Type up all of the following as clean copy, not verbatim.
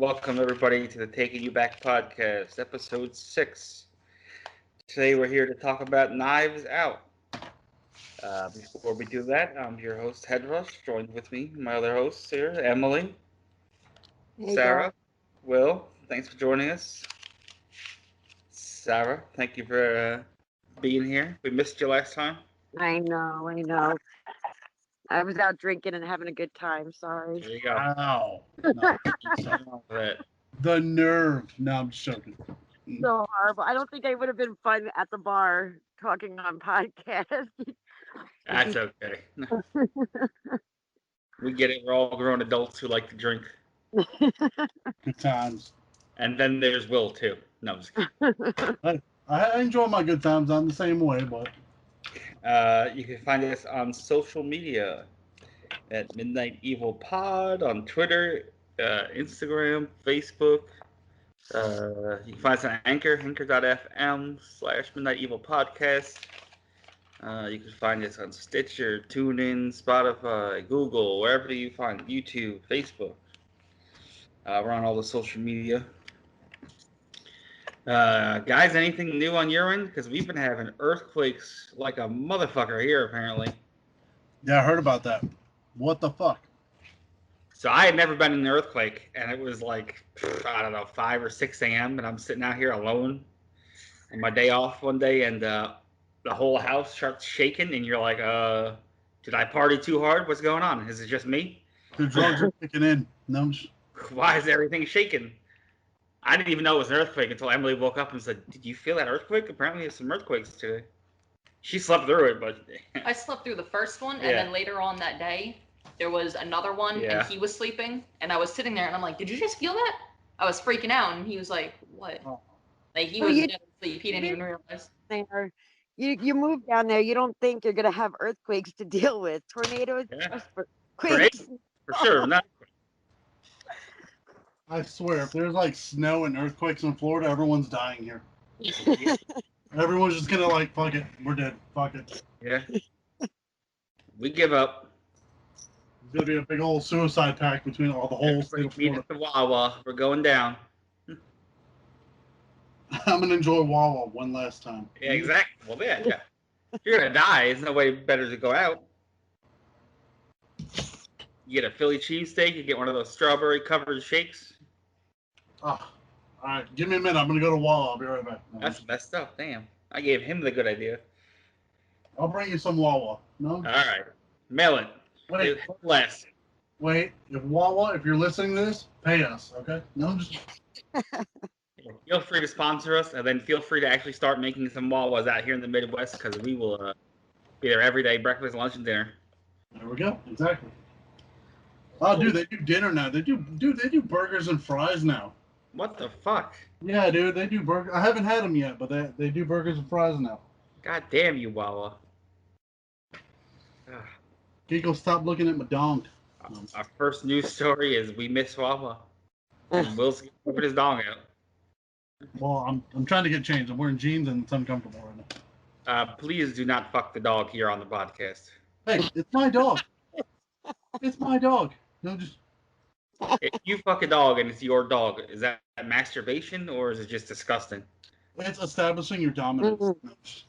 Welcome, everybody, to the Taking You Back podcast, episode 6. Today, we're here to talk about Knives Out. Before we do that, I'm your host, Headrush. Joined with me, my other hosts here, Emily, Hey, Sarah, guys. Will. Thanks for joining us. Sarah, thank you for being here. We missed you last time. I know. I was out drinking and having a good time. Sorry. There you go. Ow. No. The nerve. No, I'm just joking. So horrible. I don't think I would have been fun at the bar talking on podcast. That's okay. We get it. We're all grown adults who like to drink. Good times. And then there's Will, too. No, I'm just kidding. I enjoy my good times. I'm the same way, but You can find us on social media at Midnight Evil Pod on Twitter, Instagram, Facebook. You can find us on anchor.fm/Midnight Evil Podcast. You can find us on Stitcher, TuneIn, Spotify, Google, wherever you find YouTube, Facebook. We're on all the social media. Guys, anything new on your end? Because we've been having earthquakes like a motherfucker here, apparently. yeah, I heard about that. What the fuck? So I had never been in an earthquake, and it was like, I don't know, 5 or 6 a.m., and I'm sitting out here alone on my day off one day, and the whole house starts shaking, and you're like, did I party too hard? What's going on? Is it just me? The drugs are kicking in. No, I'm just... Why is everything shaking? I didn't even know it was an earthquake until Emily woke up and said, did you feel that earthquake? Apparently there's some earthquakes today. She slept through it, but... I slept through the first one, and Yeah. then later on that day, there was another one, Yeah. and he was sleeping, and I was sitting there, and I'm like, did you just feel that? I was freaking out, and he was like, what? Oh. Like, he Well, was you- dead asleep. He didn't even realize. There. You move down there. You don't think you're gonna have earthquakes to deal with, tornadoes, Yeah. quakes. For sure. Not... I swear, if there's like snow and earthquakes in Florida, everyone's dying here. Everyone's just gonna like, fuck it, we're dead. Fuck it. Yeah. We give up. It's gonna be a big old suicide pact between all the whole state of Meet Florida. at the Wawa. We're going down. I'm gonna enjoy Wawa one last time. Yeah, exactly. Well, yeah. If you're going to die, there's no way better to go out. You get a Philly cheesesteak, you get one of those strawberry-covered shakes. Ah, all right, give me a minute. I'm gonna go to Wawa. I'll be right back. No, That's the best stuff. Damn. I gave him the good idea. I'll bring you some Wawa. No. All right. Mail it. Wait. Less. Wait, if Wawa, if you're listening to this, pay us, okay? No, just Feel free to sponsor us, and then feel free to actually start making some Wawas out here in the Midwest, because we will be there every day, breakfast, lunch, and dinner. there we go. Exactly. Oh, dude, they do dinner now. They do burgers and fries now. What the fuck? Yeah, dude, they do burger. I haven't had them yet, but they do burgers and fries now. God damn you, Wawa. Ugh. Gigo, stop looking at my dong. Our first news story is we miss Wawa. And Will's put his dong out. Well, I'm trying to get changed. I'm wearing jeans and it's uncomfortable right now. Please do not fuck the dog here on the podcast. Hey, it's my dog. It's my dog. No, just If you fuck a dog and it's your dog, is that masturbation or is it just disgusting? it's establishing your dominance.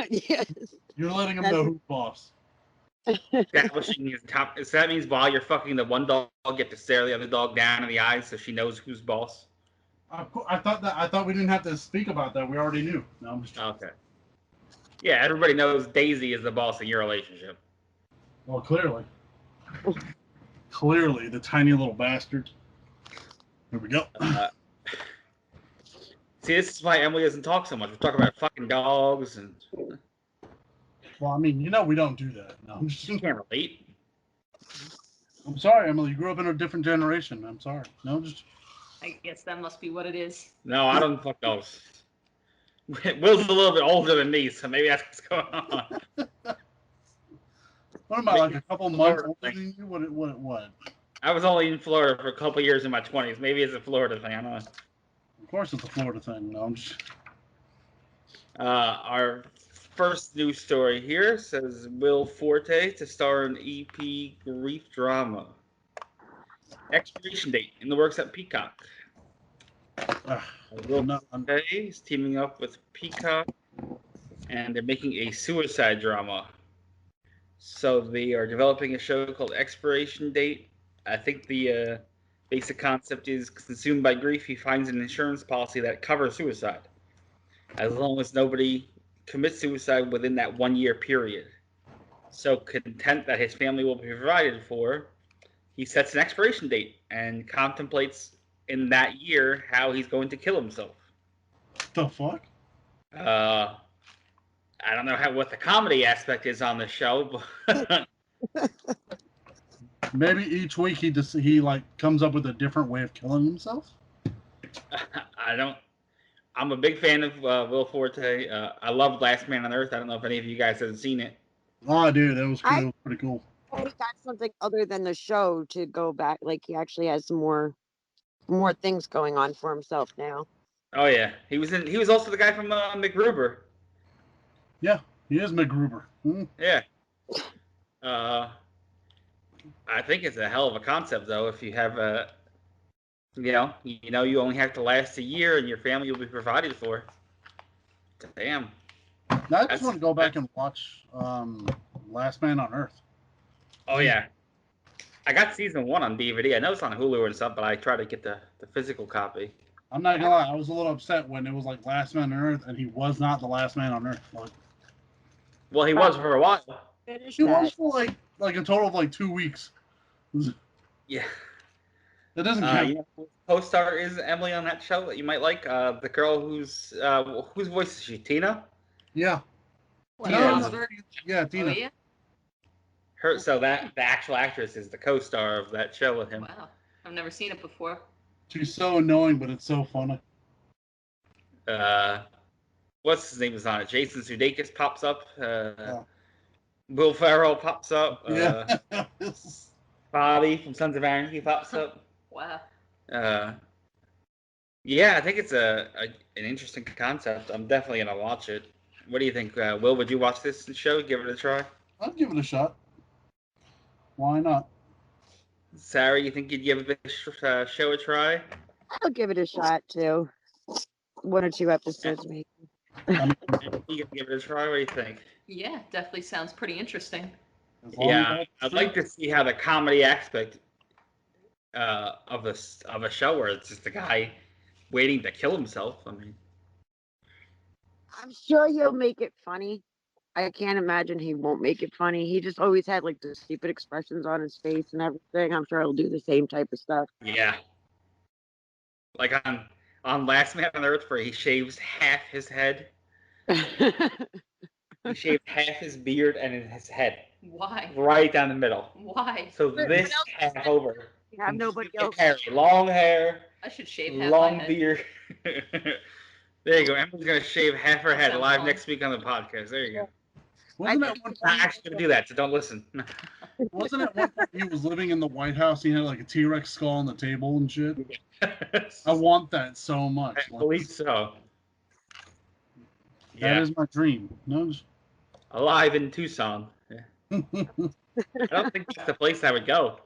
Yes. You're letting him know who's boss. Establishing his top. So that means while you're fucking the one dog, you have to stare the other dog down in the eyes so she knows who's boss. I thought we didn't have to speak about that. We already knew. No, I'm just Okay. Yeah, everybody knows Daisy is the boss in your relationship. well, clearly. Clearly, the tiny little bastard. Here we go. See, this is why Emily doesn't talk so much. We talk about fucking dogs and Well, I mean, you know we don't do that. No, I'm just she can't relate. I'm sorry, Emily. You grew up in a different generation. I'm sorry. No, just I guess that must be what it is. No, I don't fuck dogs. Will's a little bit older than me, so maybe that's what's going on. what am I like a couple months older than you? What? I was only in Florida for a couple years in my 20s. Maybe it's a Florida thing. I don't know. Of course, it's a Florida thing. No, I'm just Our first news story here says Will Forte to star in EP grief drama. Expiration date in the works at Peacock. Will No, Forte is teaming up with Peacock, and they're making a suicide drama. So they are developing a show called Expiration Date. I think the basic concept is consumed by grief, he finds an insurance policy that covers suicide, as long as nobody commits suicide within that 1 year period. So content that his family will be provided for, he sets an expiration date and contemplates in that year how he's going to kill himself. the fuck? I don't know what the comedy aspect is on the show, but Maybe each week he like comes up with a different way of killing himself. I don't. I'm a big fan of Will Forte. I love Last Man on Earth. I don't know if any of you guys have seen it. Oh, dude, that was cool. It was pretty cool. He got something other than the show to go back. Like he actually has some more things going on for himself now. Oh yeah, he was in. He was also the guy from MacGruber. Yeah, he is MacGruber. Yeah. I think it's a hell of a concept, though. If you have a, you only have to last a year, and your family will be provided for. Damn. Now, I just want to go back and watch Last Man on Earth. Oh yeah. I got season 1 on DVD. I know it's on Hulu and stuff, but I try to get the physical copy. I'm not gonna lie, I was a little upset when it was like Last Man on Earth, and he was not the last man on Earth. Like, Well, he was for a while. Finish he that. was for like a total of like 2 weeks. Yeah. That doesn't count. You know who co-star is Emily on that show that you might like? The girl whose voice is she? Tina? Yeah. What, Yeah. Oxford? Yeah, Oh, Tina. yeah? Her. So the actual actress is the co-star of that show with him. Wow. I've never seen it before. She's so annoying, but it's so funny. What's his name is on it? Jason Sudeikis pops up. Will Ferrell pops up. Yeah. Bobby from Sons of Anarchy pops up. Wow. Yeah, I think it's an interesting concept. I'm definitely gonna watch it. What do you think, Will? Would you watch this show? Give it a try. I'd give it a shot. Why not? Sarah, you think you'd give this show a try? I'll give it a shot too. 1 or 2 episodes maybe. You gonna give it a try? What do you think? Yeah, definitely sounds pretty interesting. As long Yeah, as I'd like to see how the comedy aspect of a show where it's just a guy waiting to kill himself. I mean, I'm sure he'll make it funny. I can't imagine he won't make it funny. He just always had like the stupid expressions on his face and everything. I'm sure he'll do the same type of stuff. yeah. Like on Last Man on Earth, where he shaves half his head. He shaved half his beard and his head. Why? Right down the middle. Why? So this half over. You have nobody else. Hairy, long hair, I should shave half long my head. beard. There you go. Emily's gonna shave half her head Sounds live fun. next week on the podcast. There you go. Wasn't that one I'm time, actually gonna do that, so don't listen. wasn't it one time he was living in the White House? He had like a T-Rex skull on the table and shit. I want that so much. I believe so. That Yeah, is my dream. No, just... alive in Tucson. Yeah. I don't think that's the place I would go.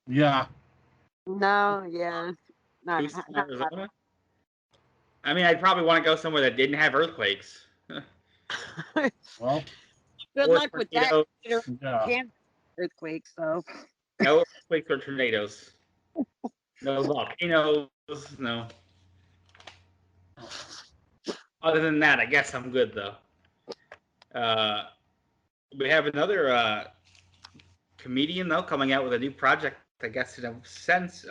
yeah. No, yeah. Not, Tucson, not- Arizona. I mean, I'd probably want to go somewhere that didn't have earthquakes. Well, Good Or luck with that. tornadoes. There yeah. can earthquake, so No earthquakes or tornadoes. No volcanoes. No. Other than that, I guess I'm good though. We have another comedian though coming out with a new project. I guess in a sense,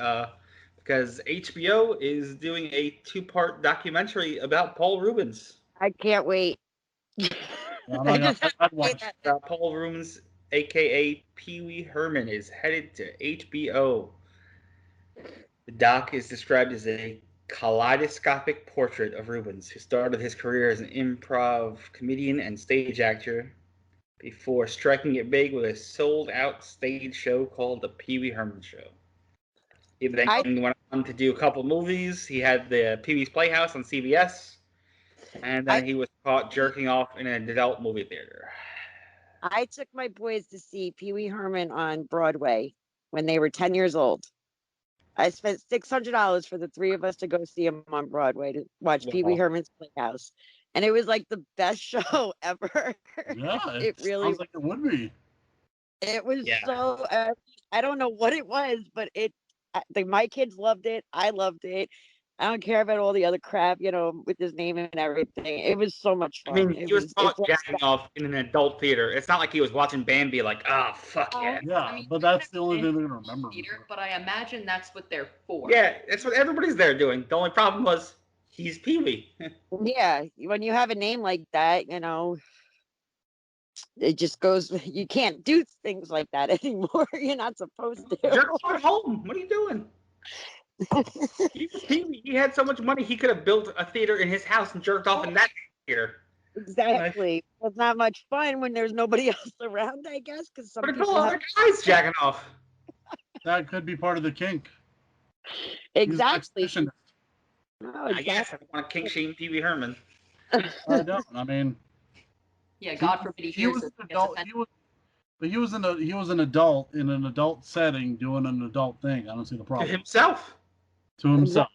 because HBO is doing a 2-part documentary about Paul Reubens. I can't wait. Oh I my just God, have I'd to say watch. that. Paul Reubens, aka Pee Wee Herman, is headed to HBO. The doc is described as a kaleidoscopic portrait of Reubens, who started his career as an improv comedian and stage actor before striking it big with a sold-out stage show called The Pee Wee Herman Show. He then went on to do a couple movies. He had the Pee Wee's Playhouse on CBS, and then he was caught jerking off in an adult movie theater. I took my boys to see Pee Wee Herman on Broadway, when they were 10 years old. I spent $600 for the three of us to go see him on Broadway to watch Pee Wee Wow. Herman's Playhouse. And it was like the best show ever. Yeah, It really sounds like it would be. It was Yeah. so, I don't know what it was, but my kids loved it. I loved it. I don't care about all the other crap, with his name and everything. It was so much I fun. mean, he was It's caught like jacking off in an adult theater. It's not like he was watching Bambi like, oh, fuck yeah. Yeah, I mean, but that's the only thing they're gonna remember. Theater, but I imagine that's what they're for. Yeah, that's what everybody's there doing. The only problem was he's Pee Wee. Yeah, when you have a name like that, it just goes, you can't do things like that anymore. You're not supposed to. Jerk off at home. What are you doing? He's Pee Wee. He had so much money, he could have built a theater in his house and jerked off in that theater. Exactly. It's not much fun when there's nobody else around, I guess, because some But it's people all have... other guys jacking off. That could be part of the kink. Exactly. He's an exhibitionist. No, I guess I want to kink shame Pee Wee Herman. I don't. I mean, Yeah, God forbid he he hears was this. an and gets adult. offended. He was an adult in an adult setting doing an adult thing. I don't see the To problem. himself. To himself.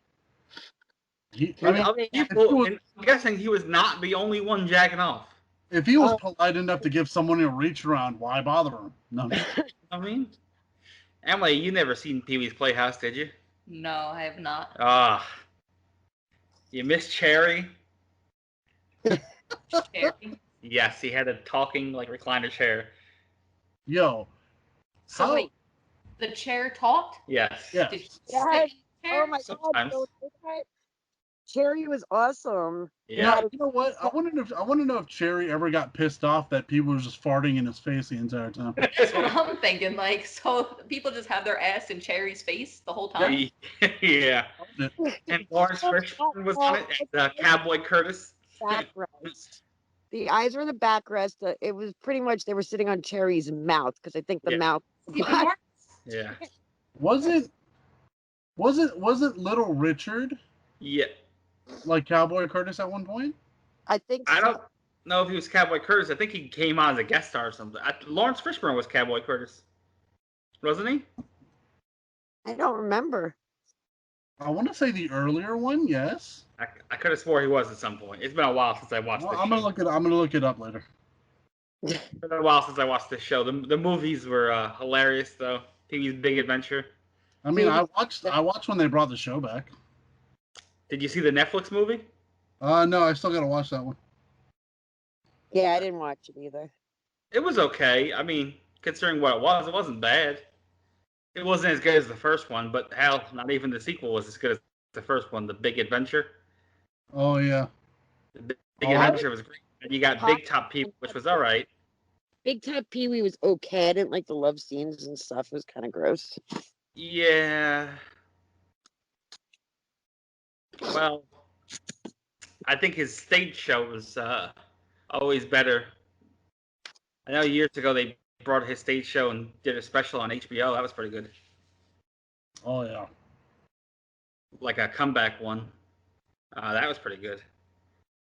I mean, Other people, and I'm guessing he was not the only one jacking off. if he was polite enough to give someone a reach around, why bother him? No. I mean, Emily, you never seen Pee Wee's Playhouse, did you? No, I have not. Ah, you missed Cherry. Cherry. Yes, he had a talking like recliner chair. Yo. So how- wait, the chair talked? Yes. Yeah. Did he sit Yes. in the chair? Oh my God. Sometimes. Don't do that. Cherry was awesome. Yeah. You know what? I want to know if Cherry ever got pissed off that people were just farting in his face the entire time. That's what I'm thinking. Like, so people just have their ass in Cherry's face the whole time? Yeah. And Lawrence Fishburne was on it, and Cowboy Curtis. Backrest. The eyes were the backrest. It was pretty much they were sitting on Cherry's mouth because I think the Yeah. mouth. Even more? Yeah. Wasn't Little Richard Yeah. like Cowboy Curtis at one point? I think I so. don't know if he was Cowboy Curtis. I think he came on as a guest star or something. Lawrence Fishburne was Cowboy Curtis, wasn't he? I don't remember. I want to say the earlier one, yes. I could have swore he was at some point. It's been a while since I watched Well, this I'm show. gonna look it up later. It's been a while since I watched this show. The movies were hilarious, though. Pee Wee's Big Adventure. I mean, I watched when they brought the show back. Did you see the Netflix movie? No, I still gotta watch that one. Yeah, I didn't watch it either. It was okay. I mean, considering what it wasn't bad. It wasn't as good as the first one, but hell, not even the sequel was as good as the first one, The Big Adventure. Oh yeah. The Big Adventure was great. And you got Big Top Pee Wee, which was all right. Big Top Pee Wee was okay. I didn't like the love scenes and stuff. It was kind of gross. Yeah. Well, I think his stage show was always better. I know years ago they brought his stage show and did a special on HBO. That was pretty good. Oh yeah. Like a comeback one. That was pretty good.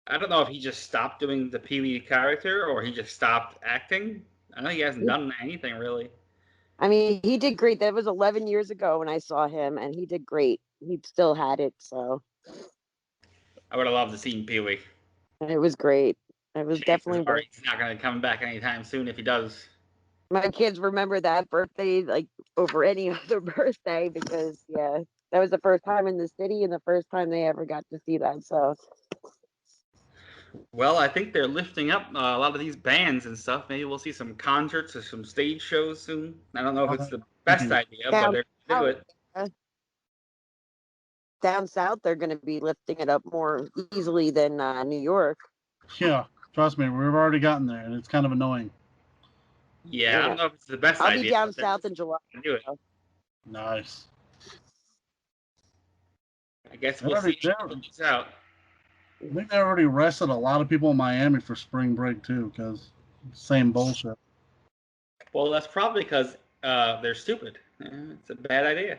I don't know if he just stopped doing the Pee Wee character or he just stopped acting. I know he hasn't done anything really. I mean, he did great. That was 11 years ago when I saw him, and he did great. He still had it, so I would have loved to see Pee Wee. it was great. It was definitely. He's not going to come back anytime soon if he does. My kids remember that birthday like over any other birthday because yeah, that was the first time in the city and the first time they ever got to see that. So Well, I think they're lifting up a lot of these bands and stuff. Maybe we'll see some concerts or some stage shows soon. I don't know if it's the best idea, but they're going to do it. down south, they're going to be lifting it up more easily than New York. Yeah, trust me, we've already gotten there, and it's kind of annoying. Yeah, I don't know if it's the best I'll idea. be down but they're south in July. gonna do it. Nice. I guess They're we'll already see there. how it turns out. I think they already arrested a lot of people in Miami for spring break too, because same bullshit. Well, that's probably because they're stupid. It's a bad idea.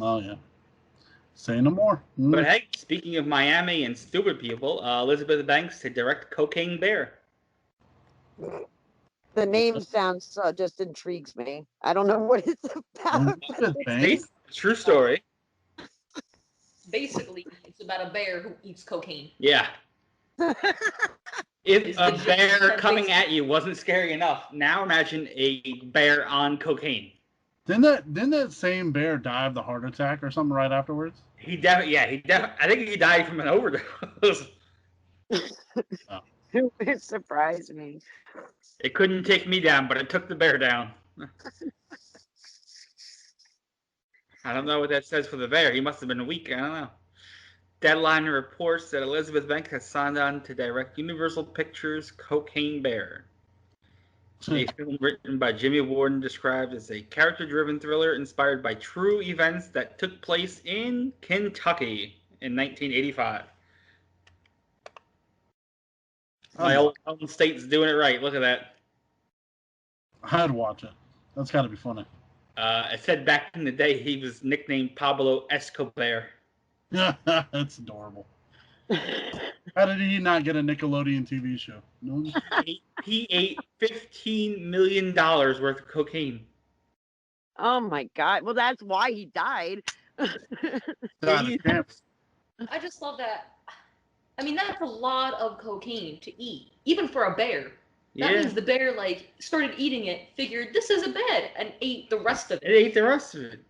Oh yeah. Say no more. But hey, speaking of Miami and stupid people, Elizabeth Banks to direct Cocaine Bear. The name sounds just intrigues me. I don't know what it's about. See? True story. Basically, it's about a bear who eats cocaine. Yeah. If Is a the bear gist coming basically- at you wasn't scary enough, now imagine a bear on cocaine. Didn't that same bear die of the heart attack or something right afterwards? He definitely, I think he died from an overdose. It surprised me. It couldn't take me down, but it took the bear down. I don't know what that says for the bear. He must have been weak. I don't know. Deadline reports that Elizabeth Banks has signed on to direct Universal Pictures' Cocaine Bear. A film written by Jimmy Warden described as a character-driven thriller inspired by true events that took place in Kentucky in 1985. My old home state's doing it right. Look at that. I'd watch it. That's got to be funny. It said back in the day he was nicknamed Pablo Escobar. Yeah, that's adorable. How did he not get a Nickelodeon TV show? No? He ate $15 million worth of cocaine. Oh my God. Well, that's why he died. God, I just love that. I mean, that's a lot of cocaine to eat, even for a bear. That Yeah. means the bear started eating it, figured this is a bed, and ate the rest of It it. ate the rest of it.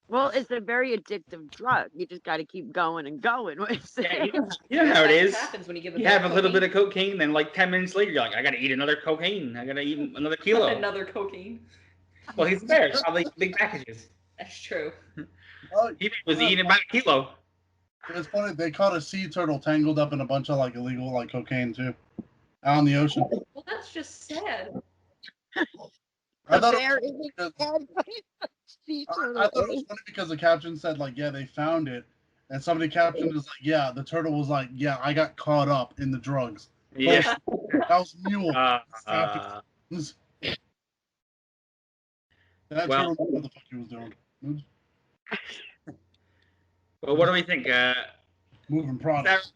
Well, it's a very addictive drug. You just got to keep going and going with Yeah, it. you know how it That's is. what happens when you give a You bear have a little cocaine. bit of cocaine, then like 10 minutes later, you're like, I gotta eat another cocaine. I gotta eat another kilo. Another cocaine. Well, he's a bear. It's probably big packages. That's true. He was eating about a kilo. It's funny. They caught a sea turtle tangled up in a bunch of illegal cocaine too, out in the ocean. Well, that's just sad. I The thought bear it was isn't because- dead, but sea I turtle thought it was is. funny because the caption said yeah, they found it, and somebody captioned was yeah, the turtle was yeah, I got caught up in the drugs. Yeah. That was mule. Uh, That well- turtle knew what the fuck he was doing. well, what do we think? Moving products.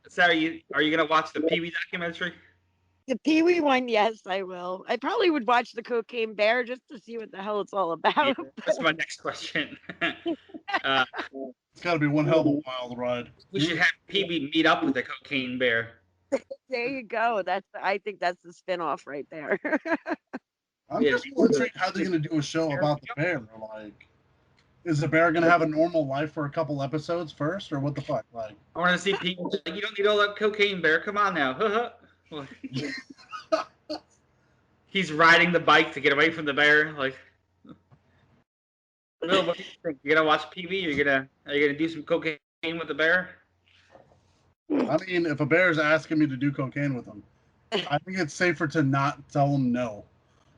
Sarah, are you gonna watch the Pee Wee documentary? The Pee Wee one, yes, I will. I probably would watch the Cocaine Bear just to see what the hell it's all about. That's my next question. It's got to be one hell of a wild ride. We should have Pee Wee meet up with the Cocaine Bear. There you go. I think that's the spinoff right there. I'm Yeah. just wondering how they're going to do a show about the bear. Is the bear going to have a normal life for a couple episodes first, or what the fuck? I want to see Pee Wee. You don't need all that cocaine, Bear. Come on now. He's riding the bike to get away from the bear. Will, what do you think? You gonna watch Pee Wee? Are you gonna do some cocaine with the bear? I mean, if a bear is asking me to do cocaine with him, I think it's safer to not tell him no.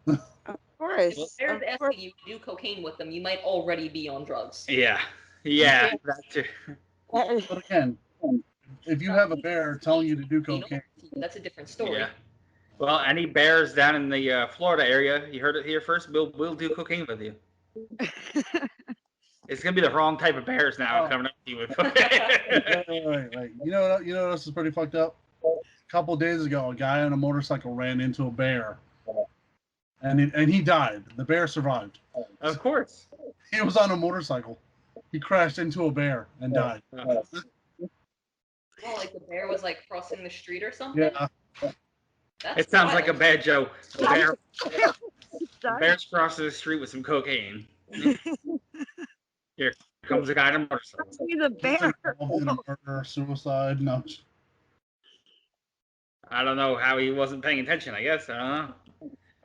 Of course. If bear's asking you to do cocaine with them, you might already be on drugs. Yeah, that too. But again, if you have a bear telling you to do cocaine, That's a different story. Yeah. Well, any bears down in the Florida area, you heard it here first. We'll do cocaine with you. It's gonna be the wrong type of bears now coming up to you with. Wait. You know what else is pretty fucked up? A couple days ago, a guy on a motorcycle ran into a bear, and he died. The bear survived. Of course. He was on a motorcycle. He crashed into a bear and died. Oh, the bear was crossing the street or something? Yeah. That's It sounds wild. like a bad joke. The Sorry. bear's crossing the street with some cocaine. Here comes a guy on a motorcycle. He's a bear. Involved in a murder, suicide. No. I don't know how he wasn't paying attention. I guess I don't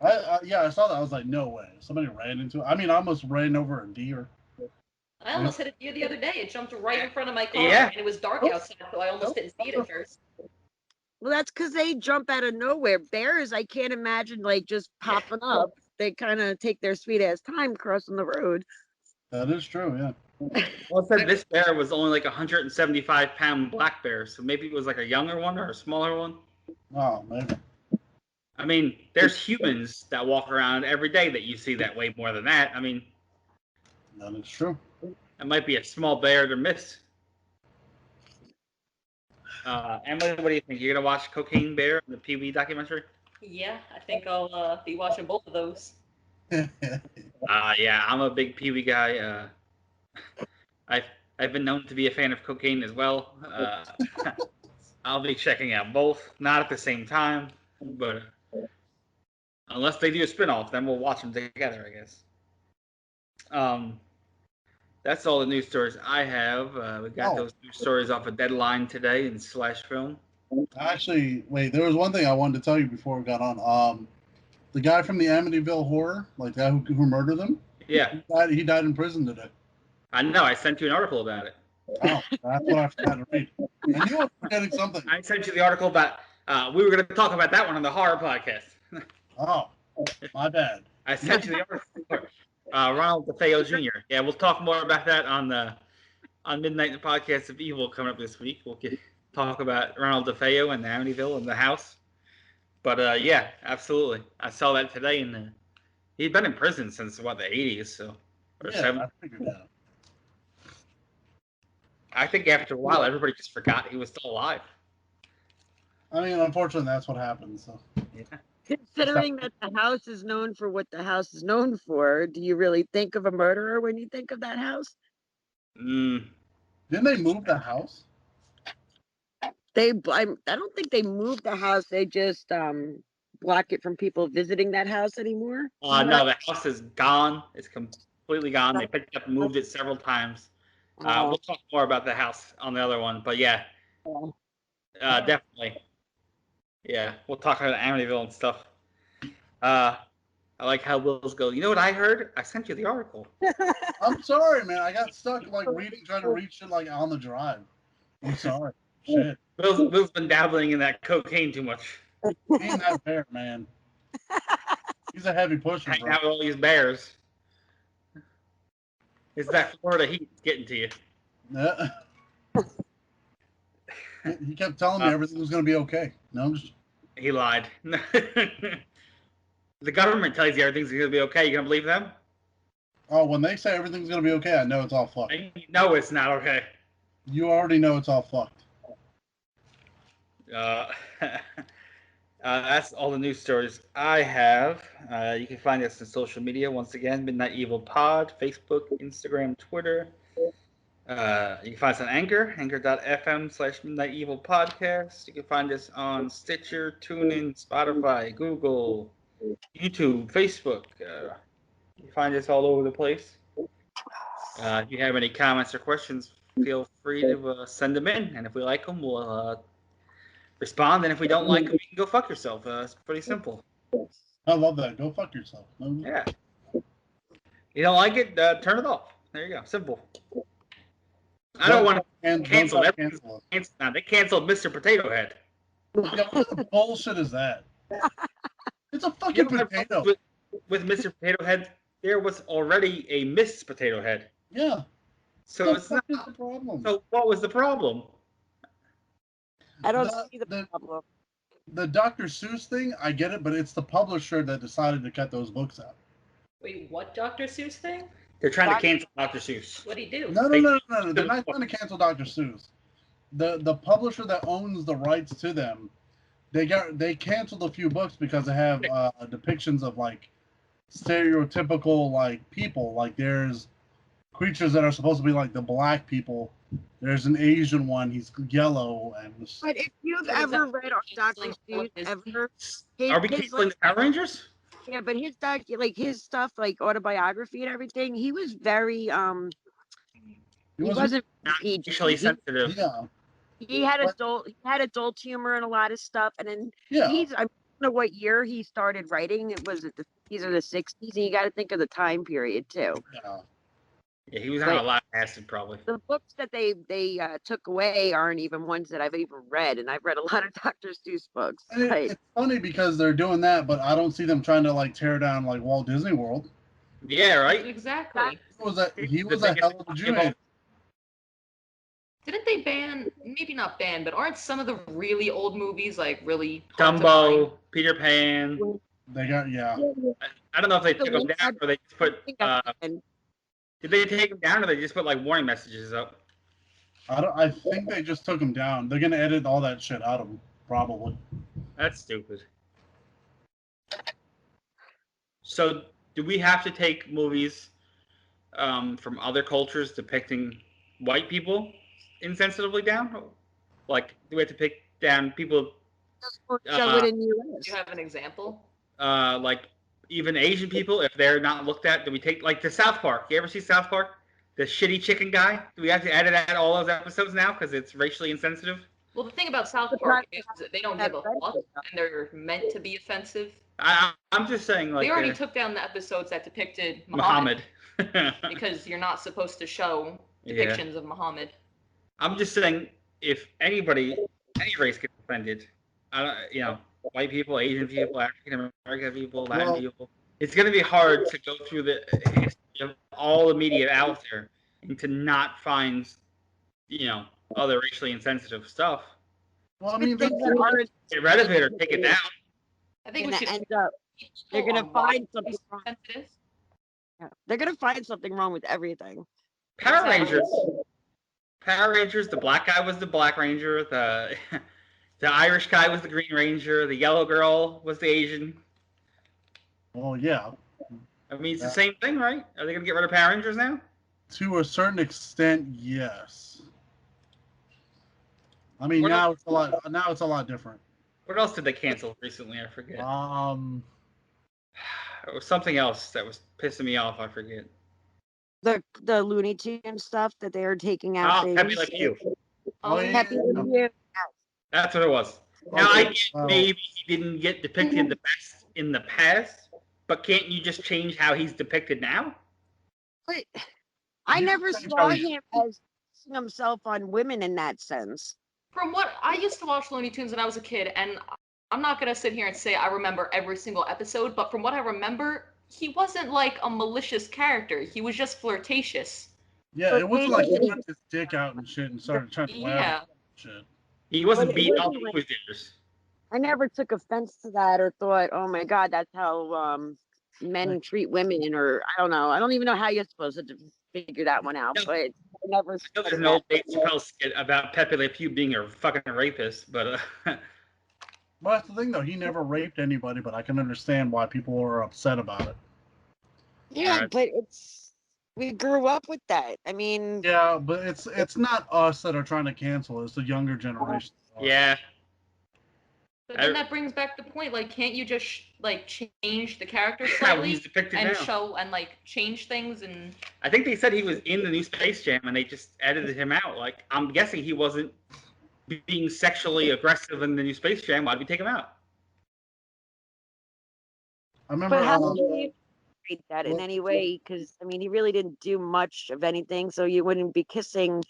know. I saw that. I was like, no way. Somebody ran into it. I mean, I almost ran over a deer. I almost hit a deer the other day. It jumped right in front of my car, Yeah. and it was dark outside, so I almost didn't see it at first. Well, that's because they jump out of nowhere. Bears, I can't imagine just popping up. They kind of take their sweet ass time crossing the road. That is true. Yeah. Well, it said this bear was only 175-pound black bear, so maybe it was a younger one or a smaller one. Oh, maybe. I mean, there's humans that walk around every day that you see that way more than that. I mean, That is true. it might be a small bear to miss. Emily, what do you think? You gonna watch Cocaine Bear, the Pee Wee documentary? Yeah, I think I'll be watching both of those. Yeah, I'm a big Pee Wee guy. I've I've been known to be a fan of cocaine as well. I'll be checking out both, not at the same time, but unless they do a spinoff, then we'll watch them together, I guess. Um, that's all the news stories I have. We got those news stories off of Deadline today in Slash Film. Actually, wait, there was one thing I wanted to tell you before we got on. The guy from the Amityville Horror, like that who murdered them. Yeah, He died in prison today. I know. I sent you an article about it. Oh, that's what I forgot to read. I knew I was forgetting something. I sent you the article about. We were going to talk about that one on the horror podcast. Oh, my bad. I sent you the article. Ronald DeFeo Jr. Yeah, we'll talk more about that on Midnight the Podcast of Evil coming up this week. We'll talk about Ronald DeFeo and the Amityville and the house. But yeah, absolutely. I saw that today, and he'd been in prison since the 80s, so or 70s. I figured that. I think after a while, everybody just forgot he was still alive. I mean, unfortunately, that's what happened. So. Yeah. Considering that the house is known for what the house is known for, do you really think of a murderer when you think of that house? Mm. Didn't they move the house? I don't think they moved the house. They just block it from people visiting that house anymore. No, the house is gone. It's completely gone. They picked it up and moved it several times. We'll talk more about the house on the other one, but yeah, definitely. Yeah, we'll talk about Amityville and stuff. I like how Will's go. You know what I heard? I sent you the article. I'm sorry, man. I got stuck trying to read shit like on the drive. I'm sorry. Shit. Will's been dabbling in that cocaine too much. He ain't that bear, man. He's a heavy pusher, Hang bro. out with all these bears. It's that Florida heat getting to you. Yeah. He kept telling me everything was going to be okay. No, he lied. The government tells you everything's going to be okay. You going to believe them? Oh, when they say everything's going to be okay, I know it's all fucked. You know it's not okay. You already know it's all fucked. That's all the news stories I have. You can find us on social media. Once again, Midnight Evil Pod, Facebook, Instagram, Twitter. You can find us on anchor.fm/Midnight Evil Podcast. You can find us on Stitcher, TuneIn, Spotify, Google, YouTube, Facebook. You can find us all over the place. If you have any comments or questions, feel free to send them in. And if we like them, we'll respond. And if we don't like them, you can go fuck yourself. It's pretty simple. I love that. Go fuck yourself. Yeah. You don't like it, turn it off. There you go. Simple. I don't want to cancel it. Now, they canceled Mr. Potato Head. Yeah, what the bullshit is that? It's a fucking potato. With Mr. Potato Head, there was already a Miss Potato Head. Yeah. So it's not the problem. So what was the problem? I don't see the problem. The Dr. Seuss thing, I get it, but it's the publisher that decided to cut those books out. Wait, what Dr. Seuss thing? They're trying to cancel Dr. Seuss. What'd he do? No. They're not trying to cancel Dr. Seuss. The publisher that owns the rights to them, they canceled a few books because they have depictions of like stereotypical like people. Like there's creatures that are supposed to be like the black people. There's an Asian one. He's yellow and. But if you've ever read Dr. Seuss, Are we canceling the Power Rangers? Yeah, but his stuff, like autobiography and everything, he was very he wasn't racially sensitive. Yeah. He had adult humor and a lot of stuff, and then I don't know what year he started writing. It was the 50s or the 60s, and you got to think of the time period too. Yeah, he was on a lot of acid, probably. The books that they took away aren't even ones that I've even read, and I've read a lot of Dr. Seuss books. It's funny because they're doing that, but I don't see them trying to like tear down like Walt Disney World. Yeah, right. Exactly. He was a hell of a Jew. Didn't they ban? Maybe not ban, but aren't some of the really old movies like really? Dumbo, Peter Pan. They got I don't know if they took them down or they just put. Did they take them down or they just put like warning messages up? I think they just took them down. They're gonna edit all that shit out of them, probably. That's stupid. So, do we have to take movies from other cultures depicting white people insensitively down? Like, do we have to pick down people? Show it in the Do US. you have an example? Like even Asian people, if they're not looked at, do we take like the South Park? You ever see South Park? The shitty chicken guy? Do we have to edit out all those episodes now because it's racially insensitive? Well, the thing about South But Park not- is that they don't give a fuck, and they're meant to be offensive. I'm just saying, like They already took down the episodes that depicted Muhammad. because you're not supposed to show depictions of Muhammad. I'm just saying, if anybody, any race gets offended, white people, Asian people, African American people, Latin people, it's going to be hard to go through the history of all the media out there and to not find, other racially insensitive stuff. Well, I mean, Things that aren't Get rid of it or take it down. I think we gonna should end up. They're gonna find something wrong. sensitive. Yeah. They're gonna find something wrong with everything. Power Exactly. Rangers. Power Rangers. The black guy was the Black Ranger. The Irish guy was the Green Ranger. The yellow girl was the Asian. well, yeah, I mean, it's the same thing, right? Are they gonna get rid of Power Rangers now? to a certain extent, yes. I mean, What now it's a lot. Now it's a lot different. What else did they cancel recently? I forget. It was something else that was pissing me off. I forget. The Looney Tunes stuff that they are taking out. Oh, Pepe Le Pew. Oh, yeah. Happy New Year. That's what it was. Now I Okay, get maybe he didn't get depicted the best in the past, but can't you just change how he's depicted now? But I You never can saw tell him as focusing himself on women in that sense. From what I used to watch Looney Tunes when I was a kid, and I'm not gonna sit here and say I remember every single episode, but from what I remember, he wasn't like a malicious character. He was just flirtatious. Yeah, it wasn't like he whipped his dick out and shit and started trying to laugh Yeah. and shit. He wasn't But it beating up wasn't like- movie theaters. I never took offense to that or thought, oh my God, that's how men treat women, or I don't know. I don't even know how you're supposed to figure that one out. No. But I never. I know there's an old Dave Chappelle skit about Pepe Le Pew being a fucking rapist, but But that's the thing, though. He never raped anybody, but I can understand why people are upset about it. Yeah, Right. but we grew up with that. I mean, Yeah, but it's not us that are trying to cancel it. It's the younger generation. yeah. But then that brings back the point, like, can't you just change the character How slightly he's depicted and now. show and change things and I think they said he was in the new Space Jam and they just edited him out. Like, I'm guessing he wasn't being sexually aggressive in the new Space Jam. Why'd we take him out? I remember. but how do you treat that in well- any way? Because I mean, he really didn't do much of anything, so you wouldn't be kissing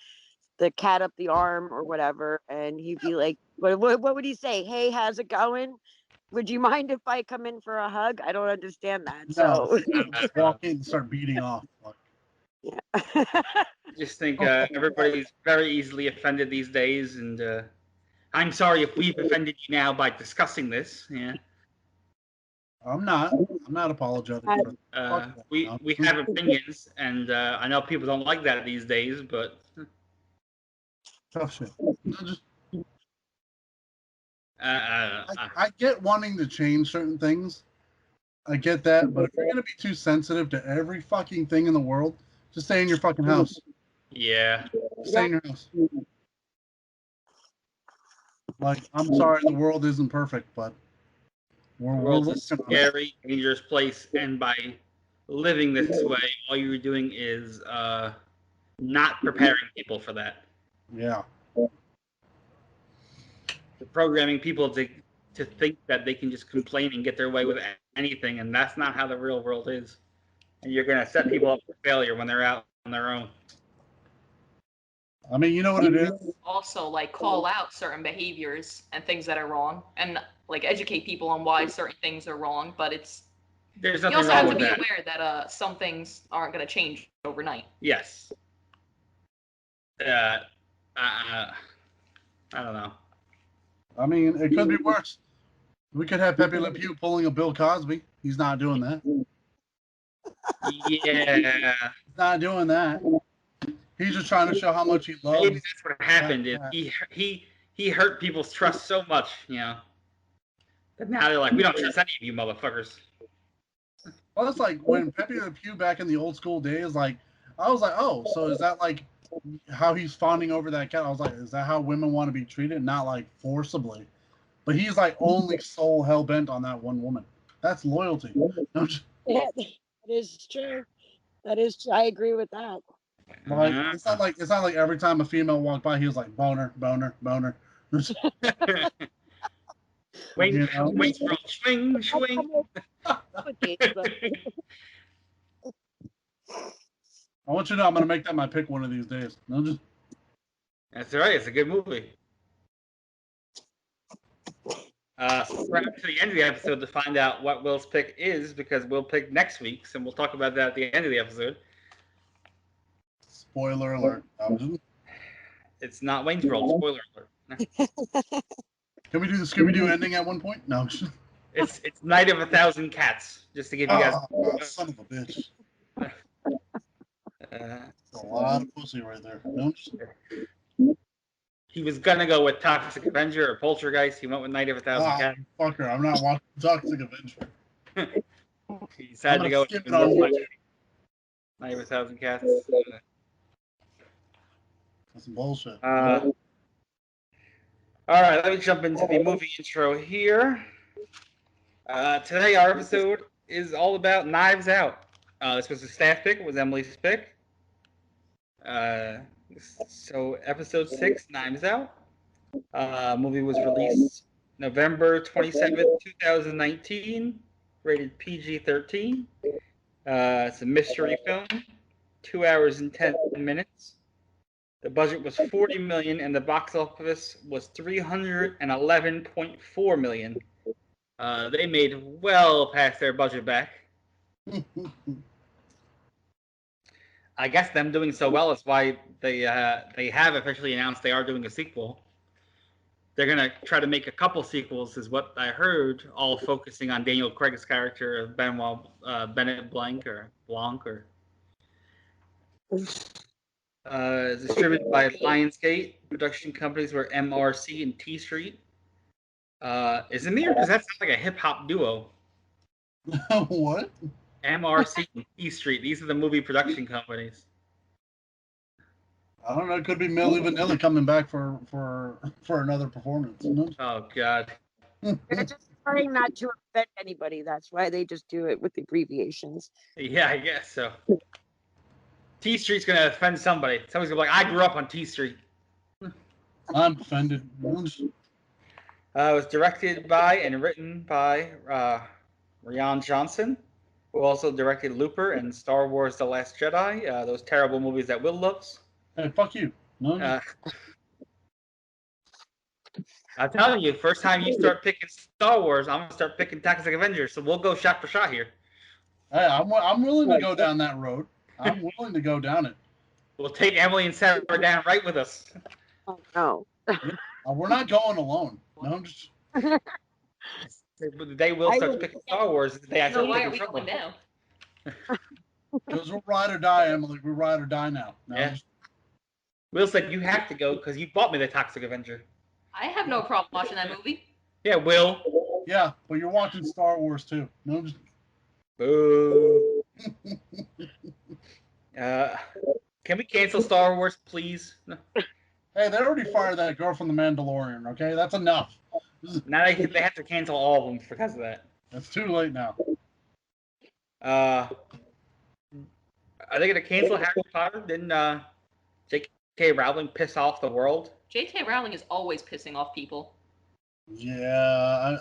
the cat up the arm or whatever, and he'd be like, what would he say? Hey, how's it going? Would you mind if I come in for a hug? I don't understand that. So just walk in and start beating off. Like, yeah. I just think everybody's very easily offended these days, and I'm sorry if we've offended you now by discussing this. Yeah, I'm not apologetic. For we have opinions, and I know people don't like that these days, but tough shit. Just, I I get wanting to change certain things. I get that, but if you're gonna be too sensitive to every fucking thing in the world, just stay in your fucking house. yeah. Stay in your house. Like, I'm sorry, the world isn't perfect, but The world's a working on it. scary, dangerous place, and by living this way, all you're doing is not preparing people for that. Yeah. You're programming people to think that they can just complain and get their way with anything, and that's not how the real world is. And you're going to set people up for failure when they're out on their own. I mean, you know what it is? also call out certain behaviors and things that are wrong and educate people on why certain things are wrong. But There's you nothing also wrong have to with be that. aware that some things aren't going to change overnight. Yes. I don't know. I mean, it could be worse. We could have Pepe Le Pew pulling a Bill Cosby. He's not doing that. Yeah. He's not doing that. He's just trying to show how much he loves. Maybe that's what happened. Is he hurt people's trust so much, that now they're like, we don't trust any of you motherfuckers. Well, it's like when Pepe Le Pew back in the old school days, like I was like, oh, so is that like how he's fawning over that cat? I was like, is that how women want to be treated? Not like forcibly, but he's like only so hell bent on that one woman. That's loyalty. Yeah, that is true. That is. I agree with that. Like it's not like every time a female walked by, he was like boner, boner, boner. Wait, You know? wait, swing, swing. I want you to know I'm gonna make that my pick one of these days. No, just That's all right. It's a good movie. We're up to the end of the episode to find out what Will's pick is, because we'll pick next week's, and we'll talk about that at the end of the episode. spoiler alert. It's not Wayne's World. Spoiler alert. Can we do the Scooby-Doo ending at one point? No. It's Night of 1,000 Cats, just to give you guys. Son of a bitch. Uh, A lot of pussy right there. No. he was gonna go with Toxic Avenger or Poltergeist. He went with Night of 1,000 Cats. Fucker, I'm not watching Toxic Avenger. He decided to go with Night of 1,000 Cats. That's some bullshit. All right, let me jump into the movie intro here. Today our episode is all about Knives Out. This was a staff pick. It was Emily's pick. So episode 6, Knives Out. Movie was released November 27th, 2019. Rated PG-13. It's a mystery film. 2 hours and 10 minutes. The budget was $40 million, and the box office was $311.4 million. They made well past their budget back. I guess them doing so well is why they have officially announced they are doing a sequel. They're gonna try to make a couple sequels, is what I heard, all focusing on Daniel Craig's character of Bennett Blanc. Distributed by Lionsgate. Production companies were MRC and T Street. Is it me, or does that sound like a hip hop duo? What? MRC and T Street. These are the movie production companies. I don't know. It could be Milli Vanilli coming back for another performance. Oh God. They're just trying not to offend anybody. That's why they just do it with abbreviations. Yeah, I guess so. T Street's gonna offend somebody. Somebody's gonna be like, "I grew up on T Street." I'm offended. It was directed by and written by Rian Johnson, who also directed Looper and Star Wars: The Last Jedi. Those terrible movies that Will loves. Hey, fuck you. No. I'm telling you, first time you start picking Star Wars, I'm gonna start picking Toxic Avenger. So we'll go shot for shot here. Hey, I'm willing to go down that road. I'm willing to go down it. We'll take Emily and Sarah down right with us. Oh no. We're not going alone. No, I'm just. They will start picking Star Wars. They actually So why are we going down? Because we're ride or die, Emily. We're ride or die now. No, Yeah. Will said you have to go because you bought me the Toxic Avenger. I have no problem watching that movie. Yeah, Will. Yeah, but you're watching Star Wars too. No, I'm just. Boo. Can we cancel Star Wars, please? No. Hey, they already fired that girl from The Mandalorian. Okay, that's enough. Now they have to cancel all of them because of that. It's too late now. Are they going to cancel Harry Potter? Didn't J.K. Rowling piss off the world? J.K. Rowling is always pissing off people. Yeah,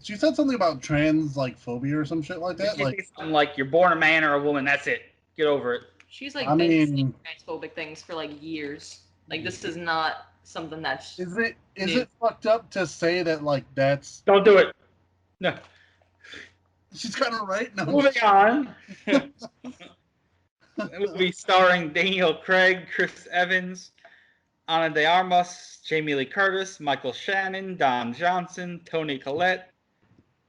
she said something about trans phobia or some shit like that. Something like you're born a man or a woman. That's it. Get over it. She's been saying transphobic things for years. This is not something that's. Is it fucked up to say that that's? Don't do it. No. She's kind of right. No. Moving on. It will be starring Daniel Craig, Chris Evans, Ana de Armas, Jamie Lee Curtis, Michael Shannon, Don Johnson, Toni Collette,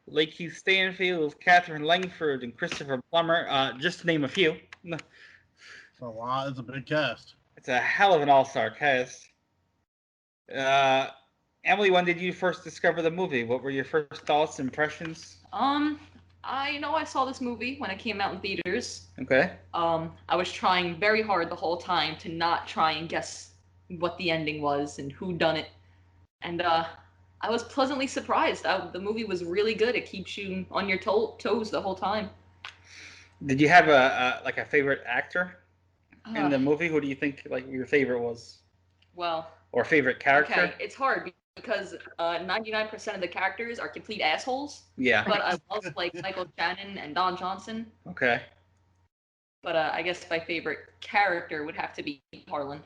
Lakeith Stanfield, Catherine Langford, and Christopher Plummer, just to name a few. It's a lot. It's a big cast. It's a hell of an all-star cast. Emily, when did you first discover the movie? What were your first thoughts, impressions? I I know I saw this movie when it came out in theaters. Okay. I was trying very hard the whole time to not try and guess what the ending was and who done it. And I was pleasantly surprised. The movie was really good. It keeps you on your toes the whole time. Did you have a favorite actor in the Uh, movie? Who do you think like your favorite was, well, or favorite character? okay, it's hard because 99% of the characters are complete assholes. Yeah. But I love like Michael Shannon and Don Johnson. Okay. But I guess my favorite character would have to be Harlan.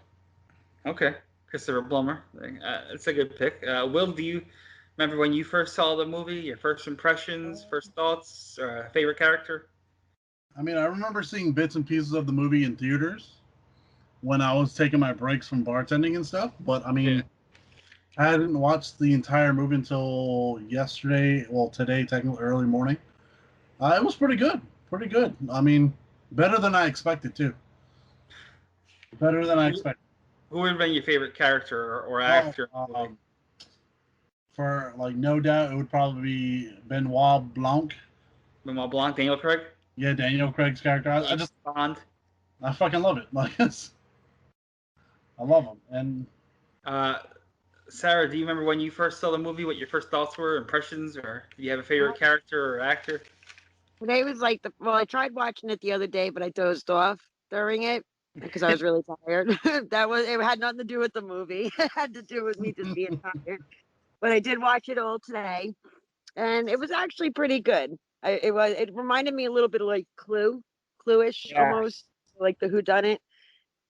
Okay. Christopher Plummer. It's a good pick. Will, do you remember when you first saw the movie? Your first impressions, first thoughts, favorite character? I mean, I remember seeing bits and pieces of the movie in theaters when I was taking my breaks from bartending and stuff. But I mean, Yeah. I hadn't watched the entire movie until yesterday. Well, today, technically early morning. It was pretty good. Pretty good. I mean, better than I expected too. Better than I expected. Who would have been your favorite character or actor? For like no doubt, it would probably be Benoit Blanc. Benoit Blanc, Daniel Craig? Yeah, Daniel Craig's character. I just Bond. I fucking love it. Like I love him. And Sarah, do you remember when you first saw the movie? What your first thoughts were, impressions, or do you have a favorite character or actor? Today was like I tried watching it the other day, but I dozed off during it because I was really tired. It had nothing to do with the movie. It had to do with me just being tired. But I did watch it all today, and it was actually pretty good. It reminded me a little bit of like Clue-ish Yeah. almost, like the whodunit.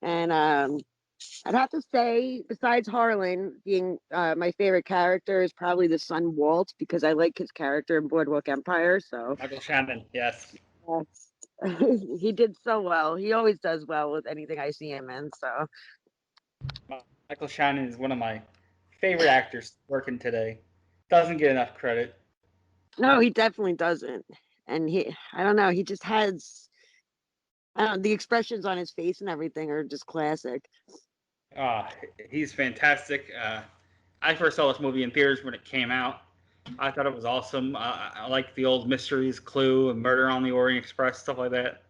And I'd have to say, besides Harlan being my favorite character, is probably the son Walt, because I like his character in Boardwalk Empire. So Michael Shannon, yes. he did so well. He always does well with anything I see him in. So Michael Shannon is one of my favorite actors working today. Doesn't get enough credit. no, he definitely doesn't. And I don't know, he just has, I don't know, the expressions on his face and everything are just classic. He's fantastic. I first saw this movie in theaters when it came out. I thought it was awesome. I like the old mysteries, Clue, and Murder on the Orient Express, stuff like that.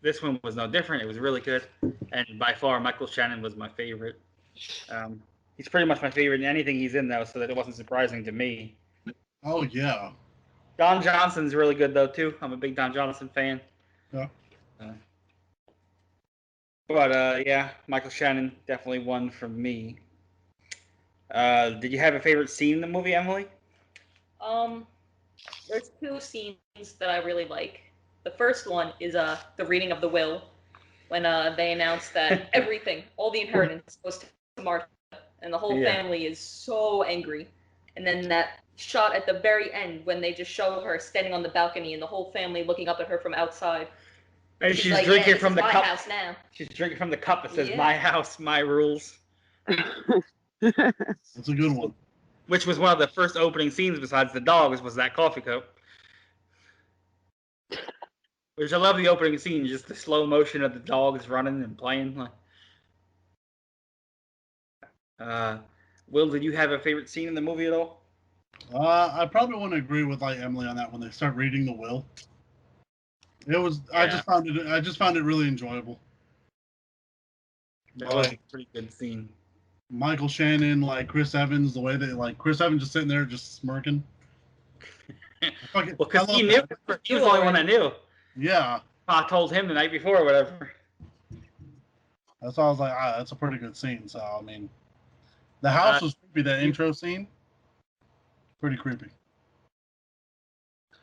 This one was no different. It was really good, and by far, Michael Shannon was my favorite. He's pretty much my favorite in anything he's in, though, so that it wasn't surprising to me. oh yeah. Don Johnson's really good, though, too. I'm a big Don Johnson fan. Yeah. But yeah, Michael Shannon definitely won for me. Did you have a favorite scene in the movie, Emily? There's two scenes that I really like. The first one is the reading of the will, when they announce that everything, all the inheritance, goes to Martha, and the whole family is so angry. And then that shot at the very end when they just show her standing on the balcony and the whole family looking up at her from outside. And she's like, drinking yeah, from the my cup. house now. She's drinking from the cup that says Yeah. "My house, my rules," That's a good one. which was one of the first opening scenes besides the dogs. Was that coffee cup? Which I love the opening scene, just the slow motion of the dogs running and playing. Will, did you have a favorite scene in the movie at all? I probably wouldn't agree with like Emily on that when they start reading the will. It was Yeah. I just found it really enjoyable. That was a pretty good scene. Michael Shannon, like Chris Evans, the way they like Chris Evans just sitting there just smirking. Well, because he knew. He was the only one that knew. Yeah. I told him the night before or whatever. That's why I was like, that's a pretty good scene. So I mean, the house was creepy. That intro scene, pretty creepy.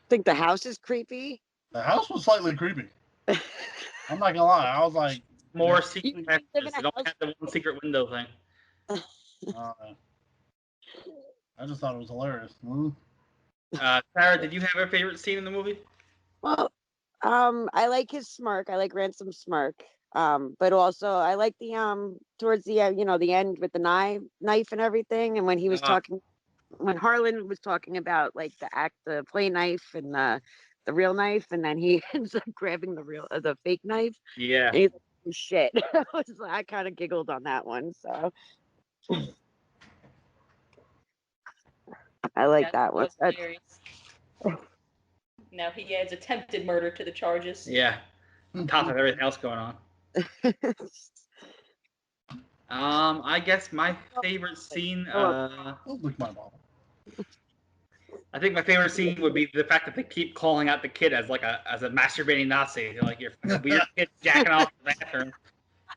Think the house is creepy? The house was slightly creepy. I'm not gonna lie. I was like, More You secret live in messages. a They don't house- have the one secret window thing. I just thought it was hilarious. Sarah, did you have a favorite scene in the movie? Well, I like his smirk. I like Ransom's smirk. But also I like the towards the the end with the knife and everything, and when he was talking, when Harlan was talking about like the play knife and the real knife, and then he ends up grabbing the fake knife. Yeah. And he's like, "Oh, shit." I kind of giggled on that one, so I like that one. was hilarious. Now he adds attempted murder to the charges. Yeah, on top of everything else going on. I guess my favorite scene. Don't lick my bottle. I think my favorite scene would be the fact that they keep calling out the kid as like as a masturbating Nazi. They're like, you're a weird kid jacking off in the bathroom.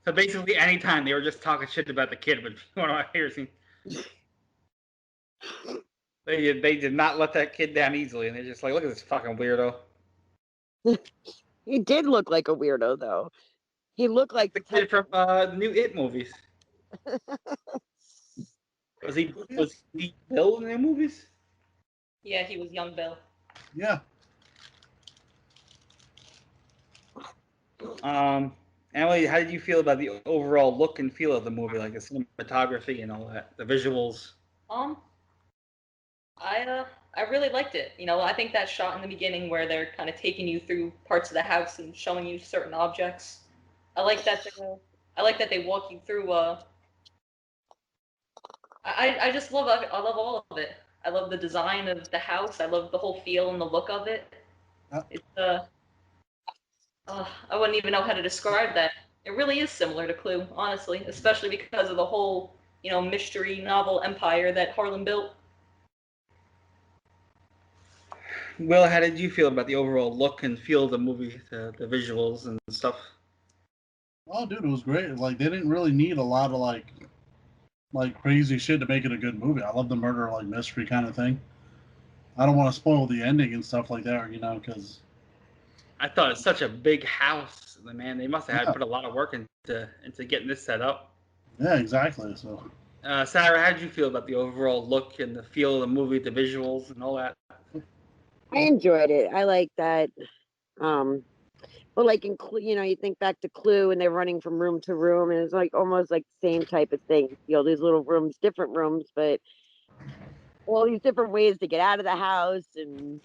So basically, anytime they were just talking shit about the kid, would be one of my favorite scenes. They did not let that kid down easily, and they're just like, look at this fucking weirdo. He did look like a weirdo, though. He looked like The kid from the new It movies. Was he Bill in the new movies? Yeah, he was young Bill. Yeah. Emily, how did you feel about the overall look and feel of the movie, like the cinematography and all that, the visuals? I really liked it. You know, I think that shot in the beginning where they're kind of taking you through parts of the house and showing you certain objects. I like that. I like that they walk you through. I just love it. I love all of it. I love the design of the house. I love the whole feel and the look of it. It's I wouldn't even know how to describe that. It really is similar to Clue, honestly, especially because of the whole, you know, mystery novel empire that Harlan built. Will, how did you feel about the overall look and feel of the movie, the visuals and stuff? Oh, dude, it was great. Like, they didn't really need a lot of like crazy shit to make it a good movie. I love the murder like mystery kind of thing. I don't want to spoil the ending and stuff like that, you know, because I thought it's such a big house. Man, they must have had to put a lot of work into getting this set up. yeah, exactly. So, Sarah, how did you feel about the overall look and the feel of the movie, the visuals, and all that? I enjoyed it. I like that. Well, like in Clue, you know, you think back to Clue and they're running from room to room, and it's like almost like the same type of thing. You know, these little rooms, different rooms, but all these different ways to get out of the house and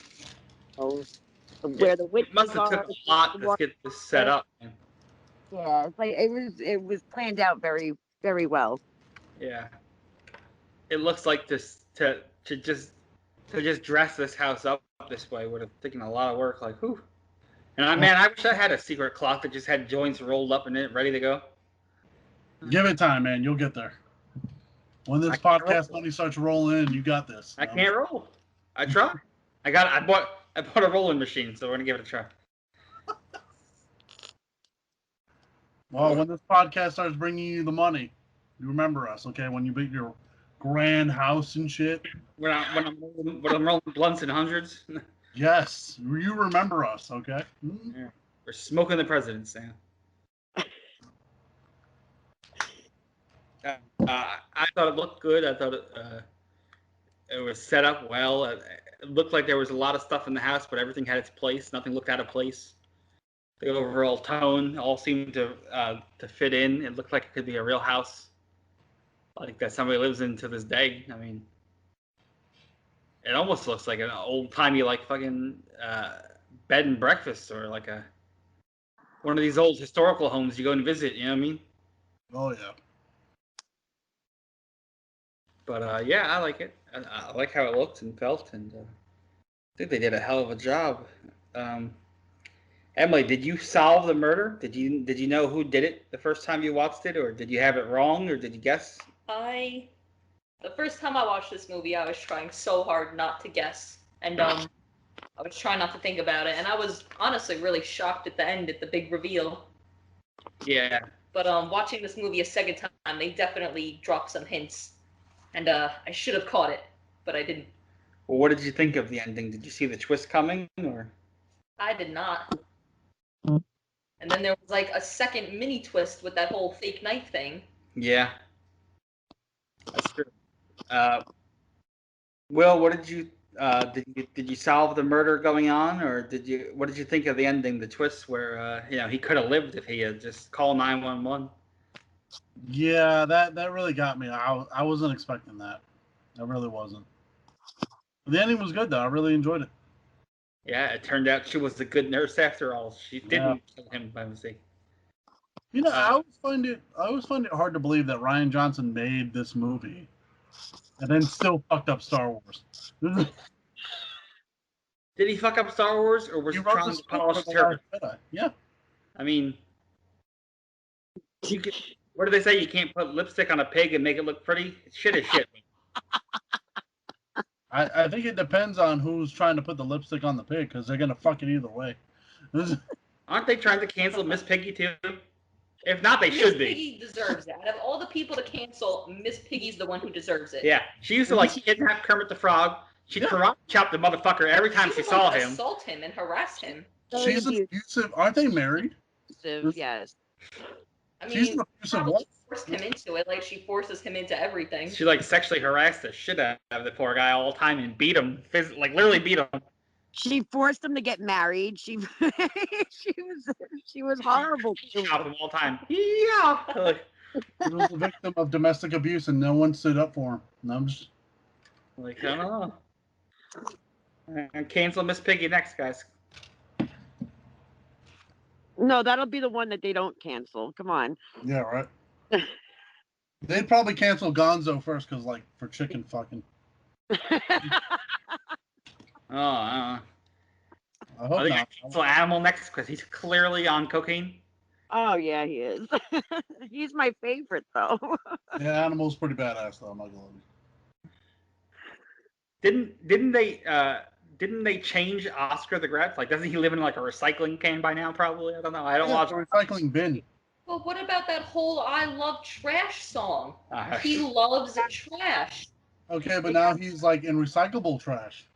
where the It must witches have are. took a lot to get this set up. Yeah, it's like it was planned out very, very well. Yeah, it looks like this to just dress this house up this way would have taken a lot of work. Like, whew. And I wish I had a secret clock that just had joints rolled up in it, ready to go. give it time, man. You'll get there. When this podcast money starts rolling in, you got this. I can't roll. I try. I bought a rolling machine, so we're gonna give it a try. Well, when this podcast starts bringing you the money, you remember us, okay? When you build your grand house and shit. When I'm rolling blunts in hundreds. Yes, you remember us, okay? Yeah. We're smoking the president, Sam. I thought it looked good. I thought it was set up well. It looked like there was a lot of stuff in the house, but everything had its place. Nothing looked out of place. The overall tone all seemed to fit in. It looked like it could be a real house, like that somebody lives in to this day. I mean, it almost looks like an old timey like fucking bed and breakfast, or like one of these old historical homes you go and visit. You know what I mean? Oh yeah. But yeah, I like it. I like how it looked and felt, and I think they did a hell of a job. Emily, did you solve the murder? Did you know who did it the first time you watched it, or did you have it wrong, or did you guess? The first time I watched this movie, I was trying so hard not to guess, and I was trying not to think about it, and I was honestly really shocked at the end at the big reveal. Yeah. But watching this movie a second time, they definitely dropped some hints, and I should have caught it, but I didn't. Well, what did you think of the ending? Did you see the twist coming, or? I did not. And then there was like a second mini twist with that whole fake knife thing. Yeah, that's true. Will, what did you did you solve the murder going on, or what did you think of the ending, the twist where he could have lived if he had just called 911? Yeah, that really got me. I wasn't expecting that. I really wasn't. The ending was good though. I really enjoyed it. Yeah, it turned out she was the good nurse after all. She didn't kill him by mistake. You know, I always find it hard to believe that Rian Johnson made this movie and then still fucked up Star Wars. Did he fuck up Star Wars, or was He he wrote trying the to script polish for the The Last turd? Jedi. Yeah. I mean, you could, what do they say? You can't put lipstick on a pig and make it look pretty? Shit is shit. I think it depends on who's trying to put the lipstick on the pig, because they're gonna fuck it either way. Aren't they trying to cancel Miss Piggy too? If not, they Miss should be. Piggy deserves it. Out of all the people to cancel, Miss Piggy's the one who deserves it. Yeah, she used to like kidnap Kermit the Frog. She'd karate chop the motherfucker every time she would, saw like, him. assault him and harass him. She's an abusive. Aren't they married? Yes. I She's mean, an abusive probably wife. forced him into it. Like, she forces him into everything. She like sexually harassed the shit out of the poor guy all the time and beat him, like literally beat him. She forced him to get married. She was horrible. Chop him all the time. Yeah. He was a victim of domestic abuse, and no one stood up for him. No, I'm just Like, I don't know. And cancel Miss Piggy next, guys. No, that'll be the one that they don't cancel. Come on. yeah, right. They'd probably cancel Gonzo first, because like for chicken fucking. Oh, I I don't hope know. I think not. I cancel Animal next because he's clearly on cocaine. Oh yeah, he is. He's my favorite though. Yeah, Animal's pretty badass though. I'm not gonna lie. Didn't they change Oscar the Grouch? Like, doesn't he live in like a recycling can by now? Probably. I don't know. I don't watch. The recycling bin. Well, what about that whole I Love Trash song? He loves trash. Okay, but now he's like in recyclable trash.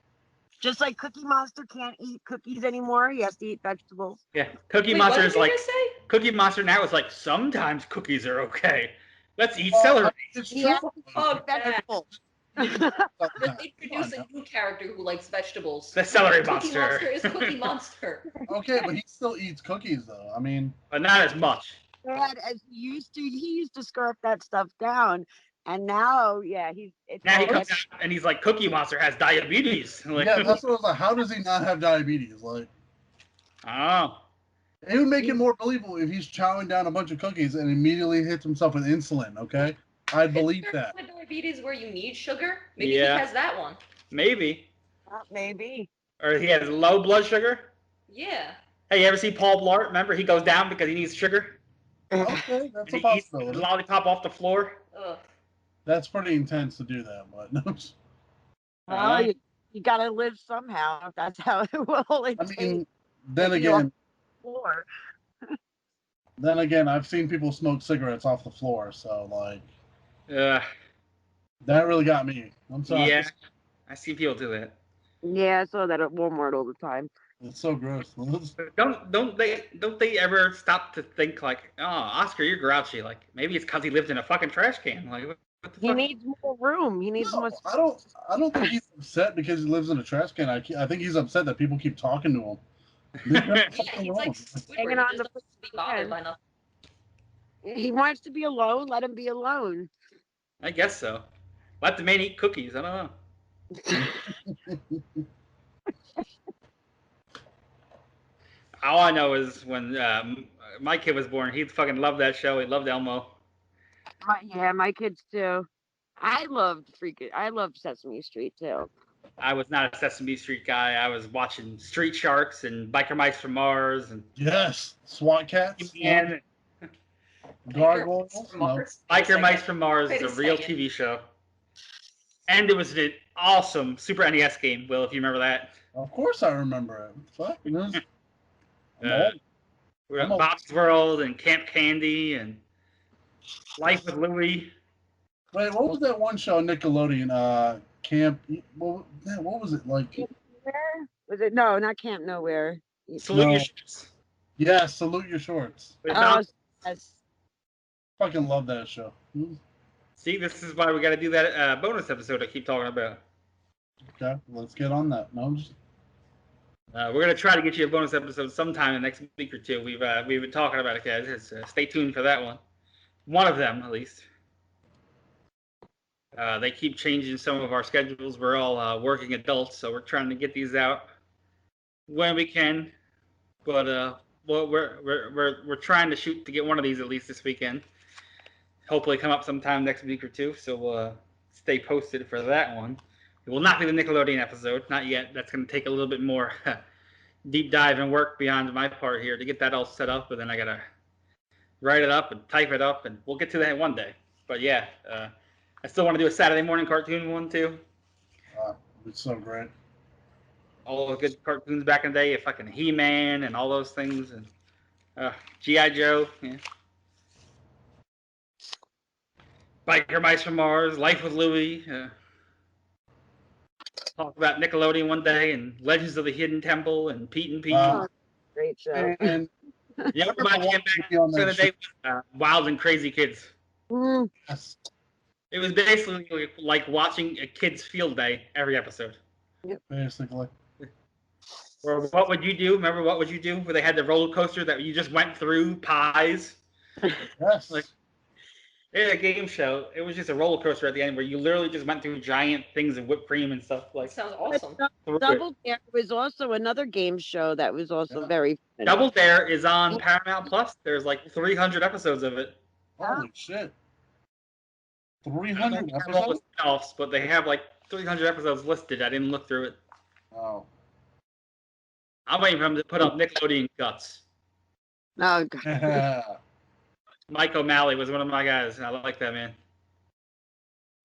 Just like Cookie Monster can't eat cookies anymore. He has to eat vegetables. Yeah, Cookie Wait, Monster what is did you like just say? Cookie Monster now is like sometimes cookies are okay. Let's eat celery. It's Yeah. true. Oh, that. Vegetables. Let's introduce a new character who likes vegetables. The celery Cookie monster. Monster is Cookie Monster. Okay, but he still eats cookies though. I mean, But not as much. Dad, as he used to scarf that stuff down, and now, yeah, it's Now he all comes out and he's like, Cookie Monster has diabetes. Like, yeah, that's what I was like. How does he not have diabetes? Like, oh, it would make it more believable if he's chowing down a bunch of cookies and immediately hits himself with insulin. Okay, I'd believe that. With diabetes where you need sugar? Maybe Yeah. he has that one. maybe. maybe. Or he has low blood sugar. Yeah. Hey, you ever see Paul Blart? Remember, he goes down because he needs sugar. Okay, that's And a he eats the possibility. lollipop off the floor. Ugh. That's pretty intense to do that, but Well, you gotta live somehow. That's how it will. I mean, then If you're again, floor. I've seen people smoke cigarettes off the floor, so like Uh, that really got me. I'm sorry. yeah, I see people do that. Yeah, I saw that at Walmart all the time. It's so gross. But don't they ever stop to think like, oh, Oscar, you're grouchy. Like maybe it's because he lived in a fucking trash can. Like what the He fuck? needs more room. He needs No, more. I don't think he's upset because he lives in a trash can. I think he's upset that people keep talking to him. There's nothing Yeah, fucking he's wrong. like Squidward. Hanging He on just the doesn't be bothered by nothing. He wants to be alone. Let him be alone. I guess so. Let the man eat cookies. I don't know. All I know is when my kid was born, he fucking loved that show. He loved Elmo. My kids too. I loved Sesame Street too. I was not a Sesame Street guy. I was watching Street Sharks and Biker Mice from Mars and Yes, SWAT cats, and gargoyles. No. Biker Mice from Mars is Wait a a real second. TV show. And it was an awesome Super NES game, Will, if you remember that. Of course, I remember it. Fuck, you know, We were I'm at old. Bob's World and Camp Candy and Life with Louie. Wait, what was that one show on Nickelodeon? Camp. What was it like? Where was it? No, not Camp Nowhere. Salute No. Your Shorts. Yeah, Salute Your Shorts. With Oh, Don- yes. Fucking love that show. See, this is why we got to do that bonus episode I keep talking about. Okay, let's get on that. No, I'm just We're gonna try to get you a bonus episode sometime in the next week or two. We've been talking about it, guys. Stay tuned for that one. One of them, at least. They keep changing some of our schedules. We're all working adults, so we're trying to get these out when we can. But well, we're trying to shoot to get one of these at least this weekend. Hopefully, come up sometime next week or two. So stay posted for that one. It will not be the Nickelodeon episode, not yet. That's going to take a little bit more deep dive and work beyond my part here to get that all set up. But then I got to write it up and type it up, and we'll get to that one day. But yeah, I still want to do a Saturday morning cartoon one too. It's so great. All the good cartoons back in the day, fucking He-Man and all those things, and G.I. Joe. Yeah. Biker Mice from Mars, Life with Louie. Talk about Nickelodeon one day, and Legends of the Hidden Temple, and Pete and Pete. Great show. And yeah, back in the day, Wild and Crazy Kids. yes. It was basically like watching a kid's field day every episode. Yep. Basically. Or What Would You Do? Remember What Would You Do? Where they had the roller coaster that you just went through pies. Yes. Like, they had a game show. It was just a roller coaster at the end where you literally just went through giant things of whipped cream and stuff. Like, Sounds awesome. Double Dare was also another game show that was also very funny. Double Dare is on Paramount Plus. There's like 300 episodes of it. Holy shit. I 300 don't know all the episodes? spin-offs, but they have like 300 episodes listed. I didn't look through it. Oh. I'm waiting for them to put up Nickelodeon Guts. Oh, God. Yeah. Mike O'Malley was one of my guys. I like that, man.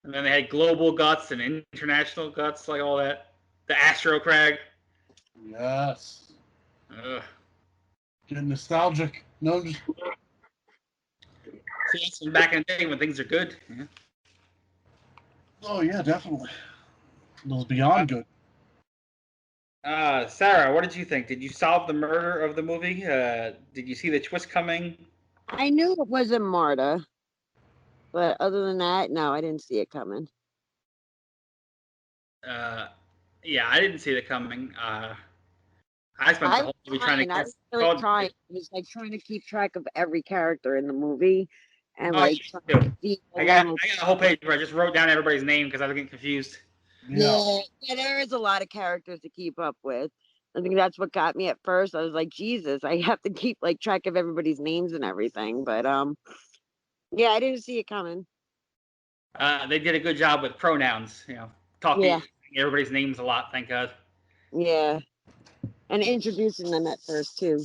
And then they had Global Guts and International Guts, like all that. The Astro Crag. Yes. Ugh. Getting nostalgic. No, just... See, that's from back in the day when things are good. Yeah. Oh, yeah, definitely. It was beyond good. Sarah, what did you think? Did you solve the murder of the movie? Did you see the twist coming? I knew it wasn't Marta, but other than that, no, I didn't see it coming. Yeah, I didn't see it coming. I spent the whole movie trying to I was really trying. It was like trying to keep track of every character in the movie, and like I got a whole page where I just wrote down everybody's name because I was getting confused. Yeah, there is a lot of characters to keep up with. I think that's what got me at first. I was like, Jesus, I have to keep like track of everybody's names and everything. But yeah, I didn't see it coming. They did a good job with pronouns, talking everybody's names a lot, thank God. Yeah. And introducing them at first too.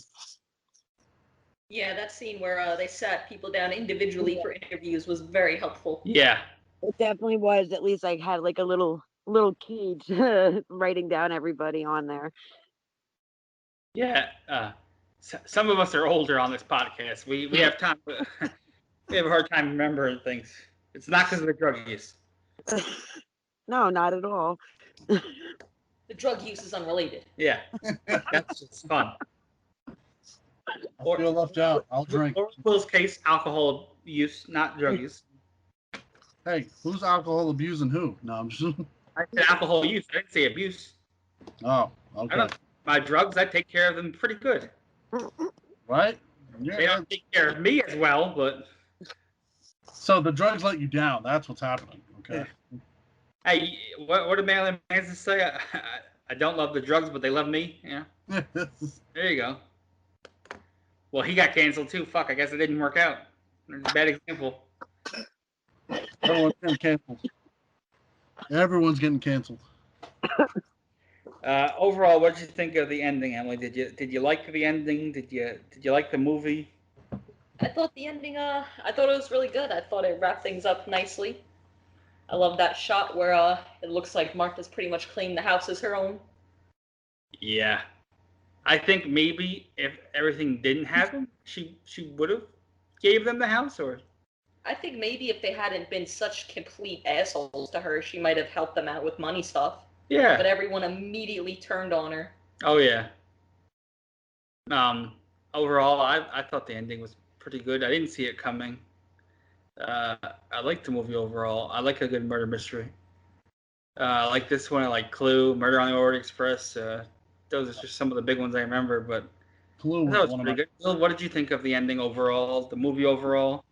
Yeah, that scene where they sat people down individually for interviews was very helpful. Yeah. It definitely was. At least I had like a little key writing down everybody on there. Yeah. Some of us are older on this podcast. We have time. We have a hard time remembering things. It's not because of the drug use. No, not at all. The drug use is unrelated. Yeah. That's just fun. I feel left out. I'll drink. Or Will's case, alcohol use, not drug use. Hey, who's alcohol abusing who? No, I'm just... I said alcohol use. I didn't say abuse. Oh, okay. My drugs, I take care of them pretty good. Right? Yeah. They don't take care of me as well, but... So the drugs let you down. That's what's happening. Okay. Hey, what did Marilyn Manson say? I don't love the drugs, but they love me. Yeah. There you go. Well, he got canceled too. Fuck, I guess it didn't work out. It's a bad example. Everyone's getting canceled. Everyone's getting canceled. Overall, what did you think of the ending, Emily? Did you like the ending? Did you like the movie? I thought the ending, I thought it was really good. I thought it wrapped things up nicely. I love that shot where it looks like Martha's pretty much claimed the house as her own. Yeah. I think maybe if everything didn't happen, she would have gave them the house, or... I think maybe if they hadn't been such complete assholes to her, she might have helped them out with money stuff. Yeah. But everyone immediately turned on her. Oh, yeah. Overall, I thought the ending was pretty good. I didn't see it coming. I like the movie overall. I like a good murder mystery. I like this one. I like Clue, Murder on the Orient Express. Those are just some of the big ones I remember, but Clue that was pretty good. Will, what did you think of the ending overall, the movie overall?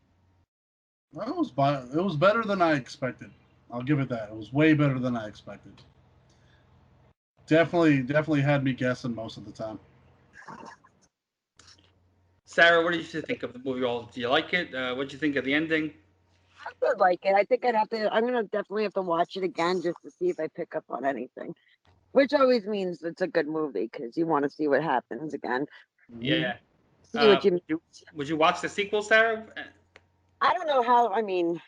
It was better than I expected. I'll give it that. It was way better than I expected. Definitely had me guessing most of the time. Sarah, what did you think of the movie overall? Do you like it? What did you think of the ending? I did like it. I think I'm gonna definitely have to watch it again just to see if I pick up on anything. Which always means it's a good movie because you want to see what happens again. Yeah. See what you. Would you watch the sequel, Sarah? I don't know how. I mean,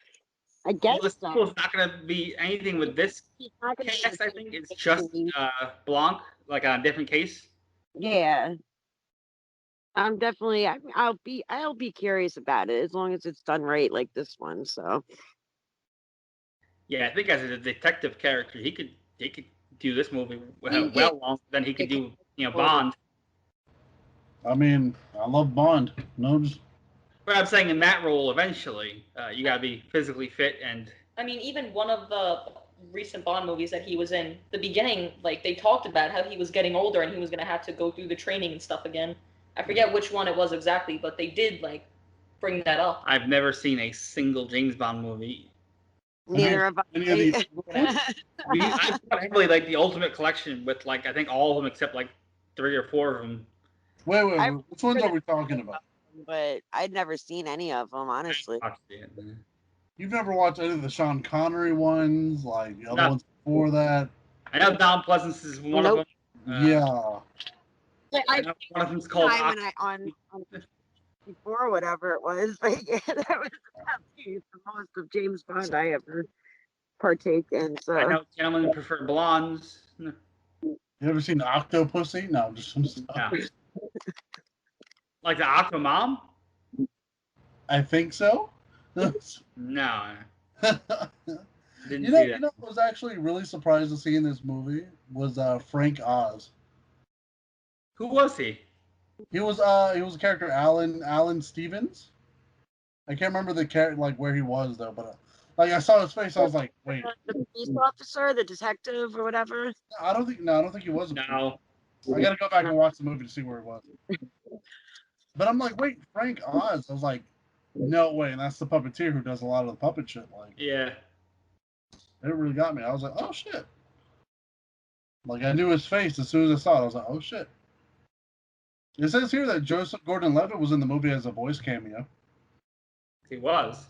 I guess Well, the so. sequel's not going to be anything with this It's not gonna be the cast. I same think it's as just the- Blanc, like on a different case. Yeah, I'm definitely. I'll be curious about it as long as it's done right, like this one. So Yeah, I think as a detective character, he could do this movie Yeah. well longer than he could do Bond. I mean, I love Bond. No, just But I'm saying in that role, eventually, you gotta be physically fit and. I mean, even one of the recent Bond movies that he was in, the beginning, like they talked about how he was getting older and he was gonna have to go through the training and stuff again. I forget which one it was exactly, but they did like bring that up. I've never seen a single James Bond movie. neither of any of these. I bought heavily like the Ultimate Collection with like I think all of them except like 3 or 4 of them. Wait, I- which ones are we talking about? but I'd never seen any of them, honestly. You've never watched any of the Sean Connery ones, like the other No. ones before that? I know Don Pleasance is one Nope. of them. Yeah. I know one of them's called. Time when I on before whatever it was, like that was the most of James Bond I ever partake in. So I know Gentlemen Prefer Blondes. No. You ever seen Octopussy? No, just some stuff. Like the Aquamom? I think so. No. you Didn't know, see that. I was actually really surprised to see in this movie was Frank Oz. Who was he? He was a character Alan Stevens. I can't remember the character like where he was though, but like I saw his face, I was like, wait. the police officer, the detective, or whatever. I don't think he was. No. I gotta go back and watch the movie to see where it was. But I'm like, wait, Frank Oz. I was like, no way, and that's the puppeteer who does a lot of the puppet shit. Like, Yeah. it really got me. I was like, oh shit. Like I knew his face as soon as I saw it. I was like, oh shit. It says here that Joseph Gordon-Levitt was in the movie as a voice cameo. He was.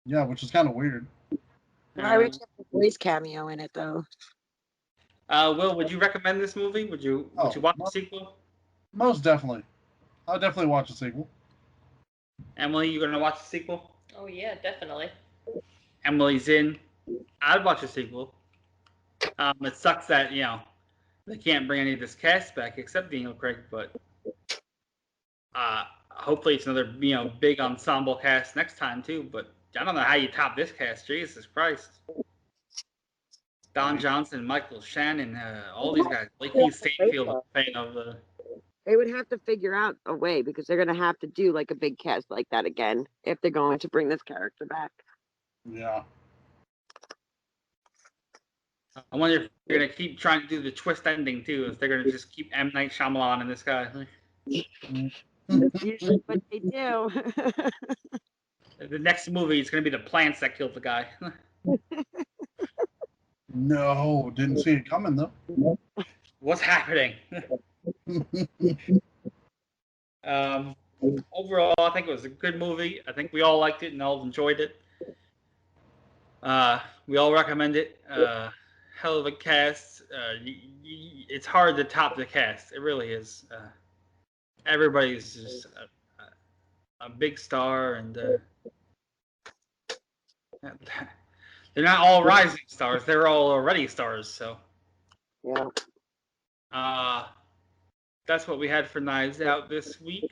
Yeah, which is kind of weird. I would have a voice cameo in it though. Will, would you recommend this movie? Would you watch the sequel? Most definitely. I'll definitely watch the sequel. Emily, you gonna watch the sequel? Oh yeah, definitely. Emily's in. I'd watch the sequel. It sucks that they can't bring any of this cast back except Daniel Craig, but hopefully it's another big ensemble cast next time too. But I don't know how you top this cast. Jesus Christ! Don Johnson, Michael Shannon, all these guys. Lakeith Stanfield, a fan of the. They would have to figure out a way because they're gonna have to do like a big cast like that again if they're going to bring this character back. Yeah. I wonder if they're gonna keep trying to do the twist ending too. If they're gonna just keep M. Night Shyamalan in this guy. That's usually what they do. The next movie is gonna be the plants that killed the guy. No, didn't see it coming though. What's happening? Overall, I think it was a good movie. I think we all liked it and all enjoyed it. We all recommend it. Hell of a cast. It's hard to top the cast. It really is. Everybody's just a big star, and they're not all rising stars. They're all already stars. So, Yeah. That's what we had for Knives Out this week.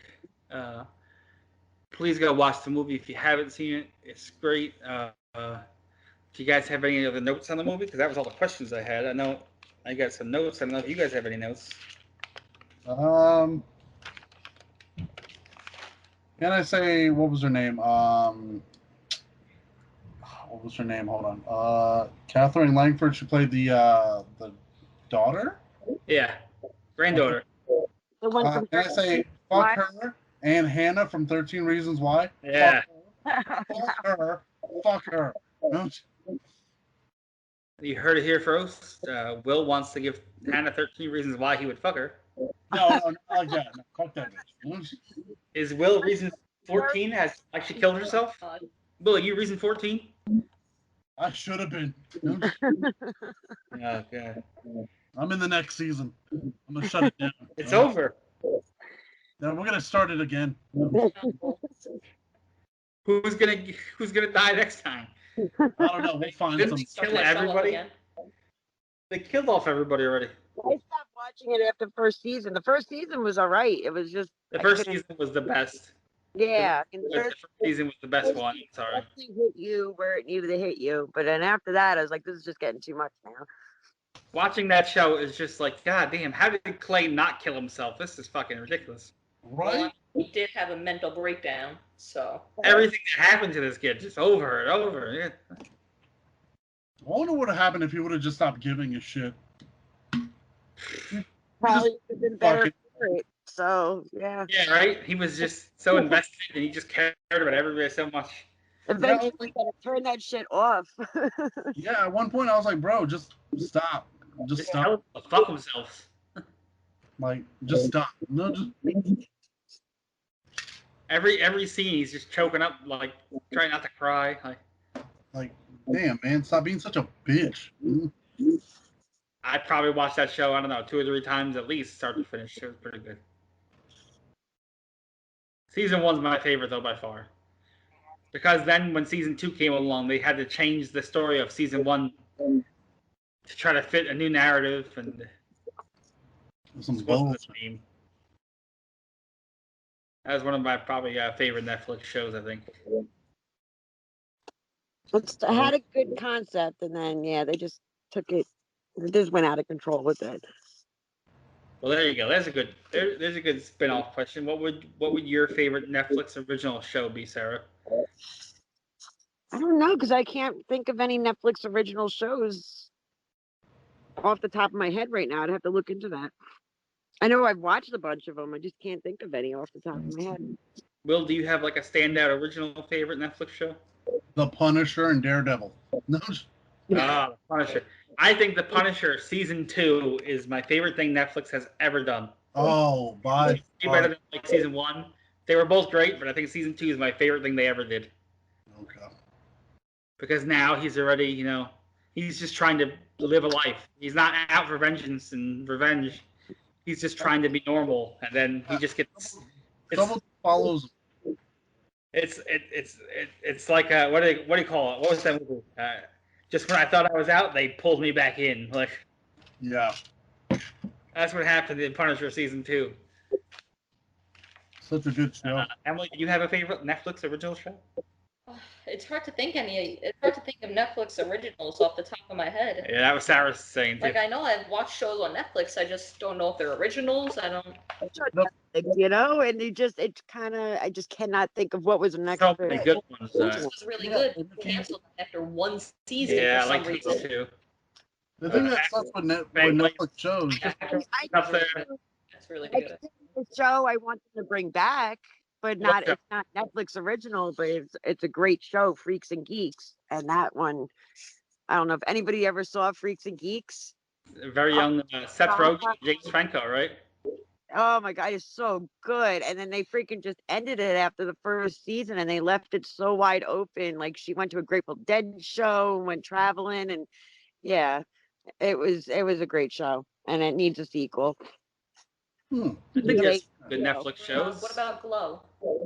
Please go watch the movie if you haven't seen it. It's great. Do you guys have any other notes on the movie? Because that was all the questions I had. I know I got some notes. I don't know if you guys have any notes. Can I say what was her name? What was her name? Hold on. Catherine Langford. She played the daughter. Yeah, granddaughter. The one from Can I say fuck her and Hannah from 13 Reasons Why? Yeah. Fuck her. Fuck her. You heard it here first. Will wants to give Hannah 13 reasons why he would fuck her. No, not like that. No, fuck that bitch. Is Will reason 14 has like she killed herself? Will, you reason 14? I should have been. Oh, God. I'm in the next season. I'm gonna shut it down. It's All right? over. Then we're gonna start it again. Who's gonna die next time? I don't know. We'll find Didn't some. they Start kill that show up everybody? again. They killed off everybody already. I stopped watching it after the first season. The first season was all right. It was just The I first couldn't- season was the best. Yeah, The first season was the best one. Sorry. Definitely hit you where it needed to hit you, but then after that, I was like, this is just getting too much now. Watching that show is just like, God damn, how did Clay not kill himself? This is fucking ridiculous. Right? He did have a mental breakdown, so. Everything that happened to this kid, just over and over. Yeah. I wonder what would have happened if he would have just stopped giving a shit. Probably would have been better fucking- for it. So yeah. Yeah, right? He was just so invested and he just cared about everybody so much. Eventually, like- you gotta turn that shit off. Yeah, at one point I was like, bro, just stop. Just stop. Fuck himself. Like, just stop. No, just Every scene he's just choking up, like trying not to cry. like, damn, man, stop being such a bitch. I probably watched that show, I don't know, 2 or 3 times at least, start to finish. It was pretty good. Season 1's my favorite though by far. Because then when season 2 came along, they had to change the story of season 1 to try to fit a new narrative and Some it wasn't the bullshit. same. That was one of my probably favorite Netflix shows, I think. It had a good concept, and then yeah, they just took it. They just went out of control with it. Well, there you go. There's a good spin-off question. What would your favorite Netflix original show be, Sarah? I don't know because I can't think of any Netflix original shows off the top of my head right now. I'd have to look into that. I know I've watched a bunch of them. I just can't think of any off the top of my head. Will, do you have like a standout original favorite Netflix show? The Punisher and Daredevil. No, just- The Punisher. I think The Punisher season 2 is my favorite thing Netflix has ever done. oh, by It's way better than like season 1. They were both great, but I think season 2 is my favorite thing they ever did. okay. Because now he's already, he's just trying to live a life. He's not out for vengeance and revenge. He's just trying to be normal, and then he just gets. Someone follows. It's like what do you call it? What was that movie? Just when I thought I was out, they pulled me back in. Like Yeah, that's what happened in Punisher season 2. such a good show. Emily, do you have a favorite Netflix original show? It's hard to think of Netflix originals off the top of my head. Yeah, that was Sarah's saying too. Like I know I've watched shows on Netflix, I just don't know if they're originals. I don't. And I just cannot think of what was the next. So many good ones. This was really good. Yeah. Canceled after 1 season Yeah, for like some those reason. too. The thing that sucks with Netflix shows, Up there. That's really I good. think the show I want them to bring back, but not show? it's not Netflix original, but it's a great show, Freaks and Geeks. And that one, I don't know if anybody ever saw Freaks and Geeks. Very young Seth Rogen, James Franco, right? Oh my God, it's so good. And then they freaking just ended it after the first season and they left it so wide open. Like she went to a Grateful Dead show and went traveling, and yeah, it was a great show and it needs a sequel. I think there's good Yeah. Netflix shows. What about Glow?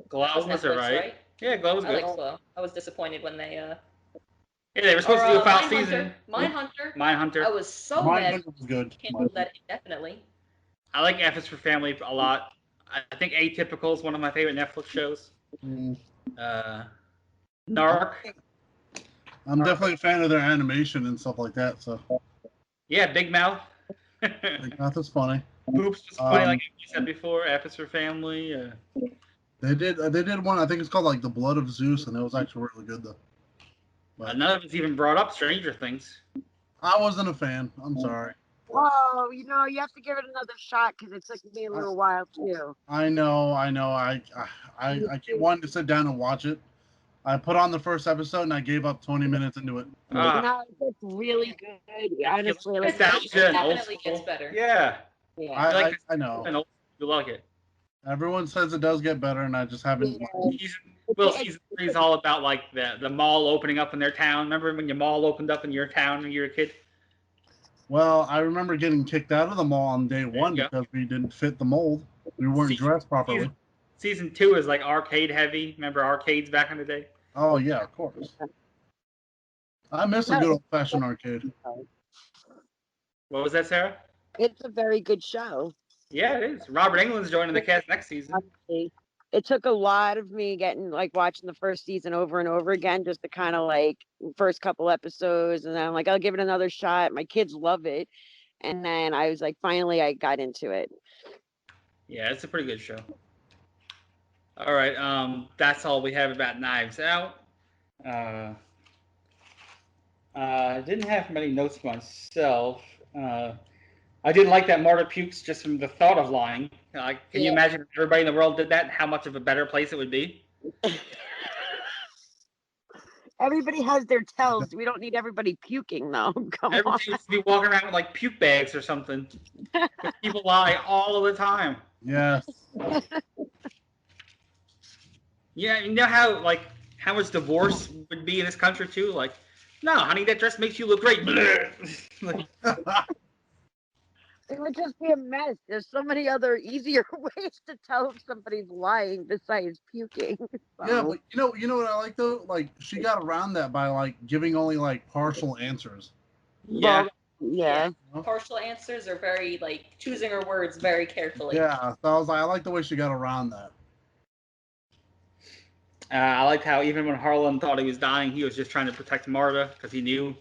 Glow That was was Netflix, alright. right? Yeah, Glow was I good. like Glow. I was disappointed when they Yeah, they were supposed to do a final Mindhunter. season. Mindhunter. I Mindhunter. was so mad Mindhunter was good. canceled that indefinitely. I like F is for Family a lot. I think Atypical is one of my favorite Netflix shows. Mm. Narc. I'm definitely a fan of their animation and stuff like that. So, Yeah, Big Mouth. like, that's funny. Poops was funny, Um, like you said before. F is for Family. They did one. I think it's called like The Blood of Zeus, and it was actually really good though. But None of it's even brought up Stranger Things. I wasn't a fan. I'm sorry. Oh, you have to give it another shot because it took me a little while too. I know. I keep wanting to sit down and watch it. I put on the first episode and I gave up 20 minutes into it. Ah, It's really good. Honestly, like, Nostalgia and old Definitely gets school. better. Yeah, yeah. I know. and old, you like it. Everyone says it does get better, and I just haven't. Season story's all about like the mall opening up in their town. Remember when your mall opened up in your town when you were a kid? Well, I remember getting kicked out of the mall on day one you go. because we didn't fit the mold. We weren't dressed properly. Season 2 is like arcade heavy. Remember arcades back in the day? Oh yeah, of course. I miss a good old fashioned arcade. What was that, Sarah? It's a very good show. Yeah, it is. Robert Englund's joining the cast next season. Honestly, it took a lot of me watching the first season over and over again just to kind of like first couple episodes, and then I'm like, I'll give it another shot. My kids love it, and then I was like, finally, I got into it. Yeah, it's a pretty good show. All right, that's all we have about Knives Out. I didn't have many notes myself. I didn't like that Marta pukes just from the thought of lying. Can you imagine if everybody in the world did that? How much of a better place it would be? Everybody has their tells. We don't need everybody puking, though. Come on. Everybody used to be walking around with like puke bags or something. People lie all the time. Yes. Yeah, you know how much divorce would be in this country too? Like, no, honey, that dress makes you look great. Like, it would just be a mess. There's so many other easier ways to tell if somebody's lying besides puking. So. Yeah, but you know what I like though? Like she got around that by like giving only like partial answers. yeah. Yeah. Partial answers are very like choosing her words very carefully. Yeah, so I was like, I like the way she got around that. I liked how even when Harlan thought he was dying, he was just trying to protect Marta because he knew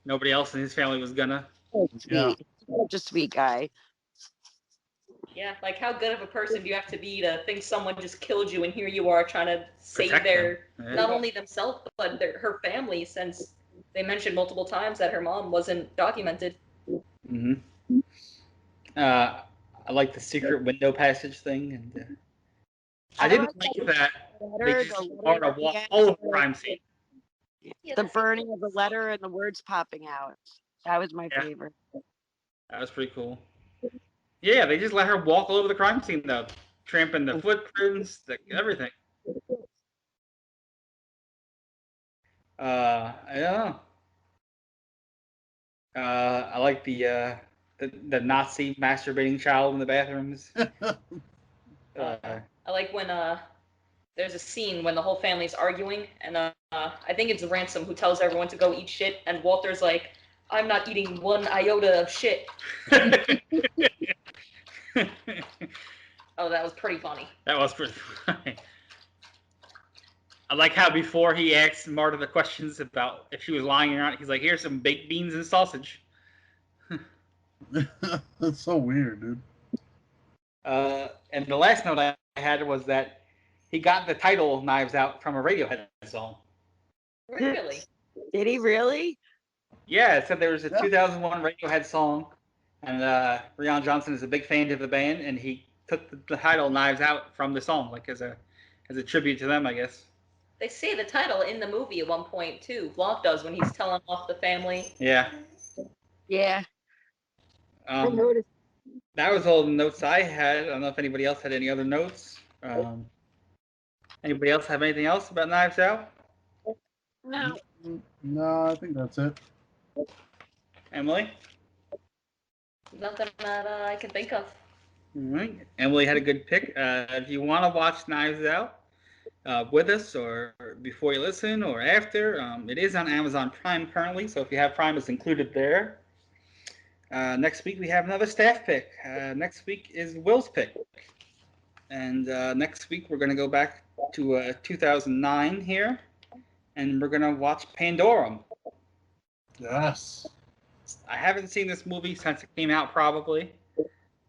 nobody else in his family was gonna. Yeah. Such a sweet guy. Yeah, like how good of a person do you have to be to think someone just killed you, and here you are trying to save Protect not only themselves but her family, since they mentioned multiple times that her mom wasn't documented. Mm-hmm. I like the secret window passage thing, and I didn't like that they just Marta walked all over the crime scene. The burning of the letter and the words popping out. That was my favorite. That was pretty cool. Yeah, they just let her walk all over the crime scene, though, tramping the footprints, everything. I don't know. I like the Nazi masturbating child in the bathrooms. I like when there's a scene when the whole family's arguing, and I think it's Ransom who tells everyone to go eat shit, and Walter's like, I'm not eating one iota of shit. Oh, that was pretty funny. That was pretty funny. I like how before he asked Marta the questions about if she was lying or not, he's like, here's some baked beans and sausage. That's so weird, dude. And the last note I had was that he got the title Knives Out from a Radiohead song. Really? Did he really? Yeah, it said there was a 2001 Radiohead song, and Rian Johnson is a big fan of the band, and he took the title Knives Out from the song, like as a tribute to them, I guess. They say the title in the movie at one point too. Vlog does when he's telling off the family. Yeah. Yeah. I noticed. That was all the notes I had. I don't know if anybody else had any other notes. Anybody else have anything else about Knives Out? No. No, I think that's it. Emily? Nothing that I can think of. All right. Emily had a good pick. If you want to watch Knives Out with us or before you listen or after, it is on Amazon Prime currently, so if you have Prime, it's included there. Next week, we have another staff pick. Next week is Will's pick. And next week, we're going to go back to 2009 here, and we're going to watch Pandorum. Yes. I haven't seen this movie since it came out, probably.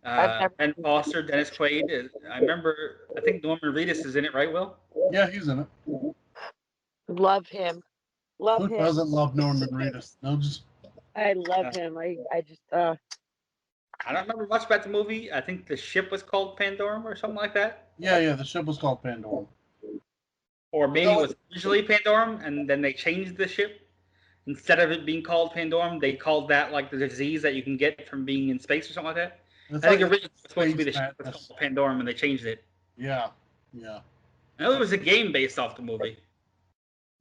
Ben Foster, Dennis Quaid. I think Norman Reedus is in it, right, Will? Yeah, he's in it. Love him. Love him. Who doesn't love Norman Reedus? No, just. I love him. I just I don't remember much about the movie. I think the ship was called Pandorum or something like that. Yeah, the ship was called Pandorum. Or maybe it was originally Pandorum, and then they changed the ship. Instead of it being called Pandorum, they called that like the disease that you can get from being in space or something like that. It's I think like originally it was supposed to be the ship was called Pandorum, and they changed it. Yeah. I know there was a game based off the movie.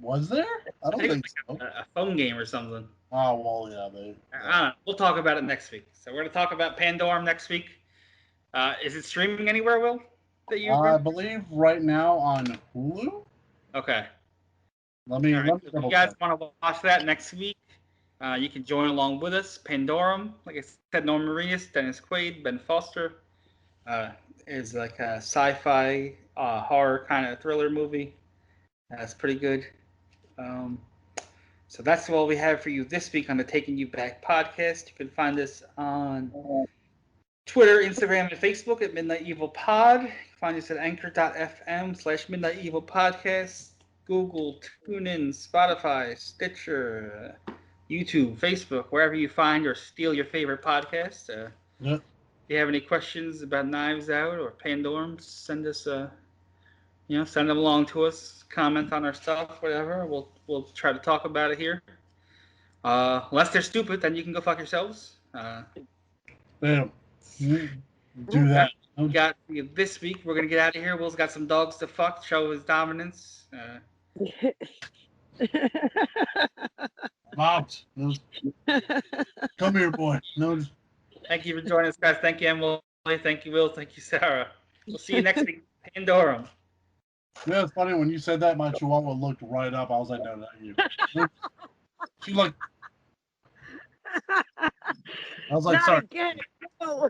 Was there? I don't think so. A phone game or something. Oh, well, yeah. They, I don't know. We'll talk about it next week. So we're going to talk about Pandorum next week. Is it streaming anywhere, Will? That you? I believe right now on Hulu. Okay. Let me. All right. Let me If you guys want to watch that next week, you can join along with us. Pandorum, like I said, Norman Reedus, Dennis Quaid, Ben Foster, is like a sci-fi horror kind of thriller movie. That's pretty good. So that's all we have for you this week on the Taking You Back podcast. You can find us on Twitter, Instagram, and Facebook at Midnight Evil Pod. You can find us at anchor.fm/Midnight Evil Podcast, Google, TuneIn, Spotify, Stitcher, YouTube, Facebook, wherever you find or steal your favorite podcast. If you have any questions about Knives Out or Pandorum, send us send them along to us. Comment on our stuff, whatever. We'll try to talk about it here. Unless they're stupid, then you can go fuck yourselves. Bam. Do that. We got this week. We're gonna get out of here. Will's got some dogs to fuck. Show his dominance. I'm out. No. Come here, boy. No. Thank you for joining us, guys. Thank you, Emily. Thank you, Will. Thank you, Sarah. We'll see you next week. Pandorum. Yeah, it's funny when you said that. My Chihuahua looked right up. I was like, no, not you. She looked. I was like, Not sorry. again. No.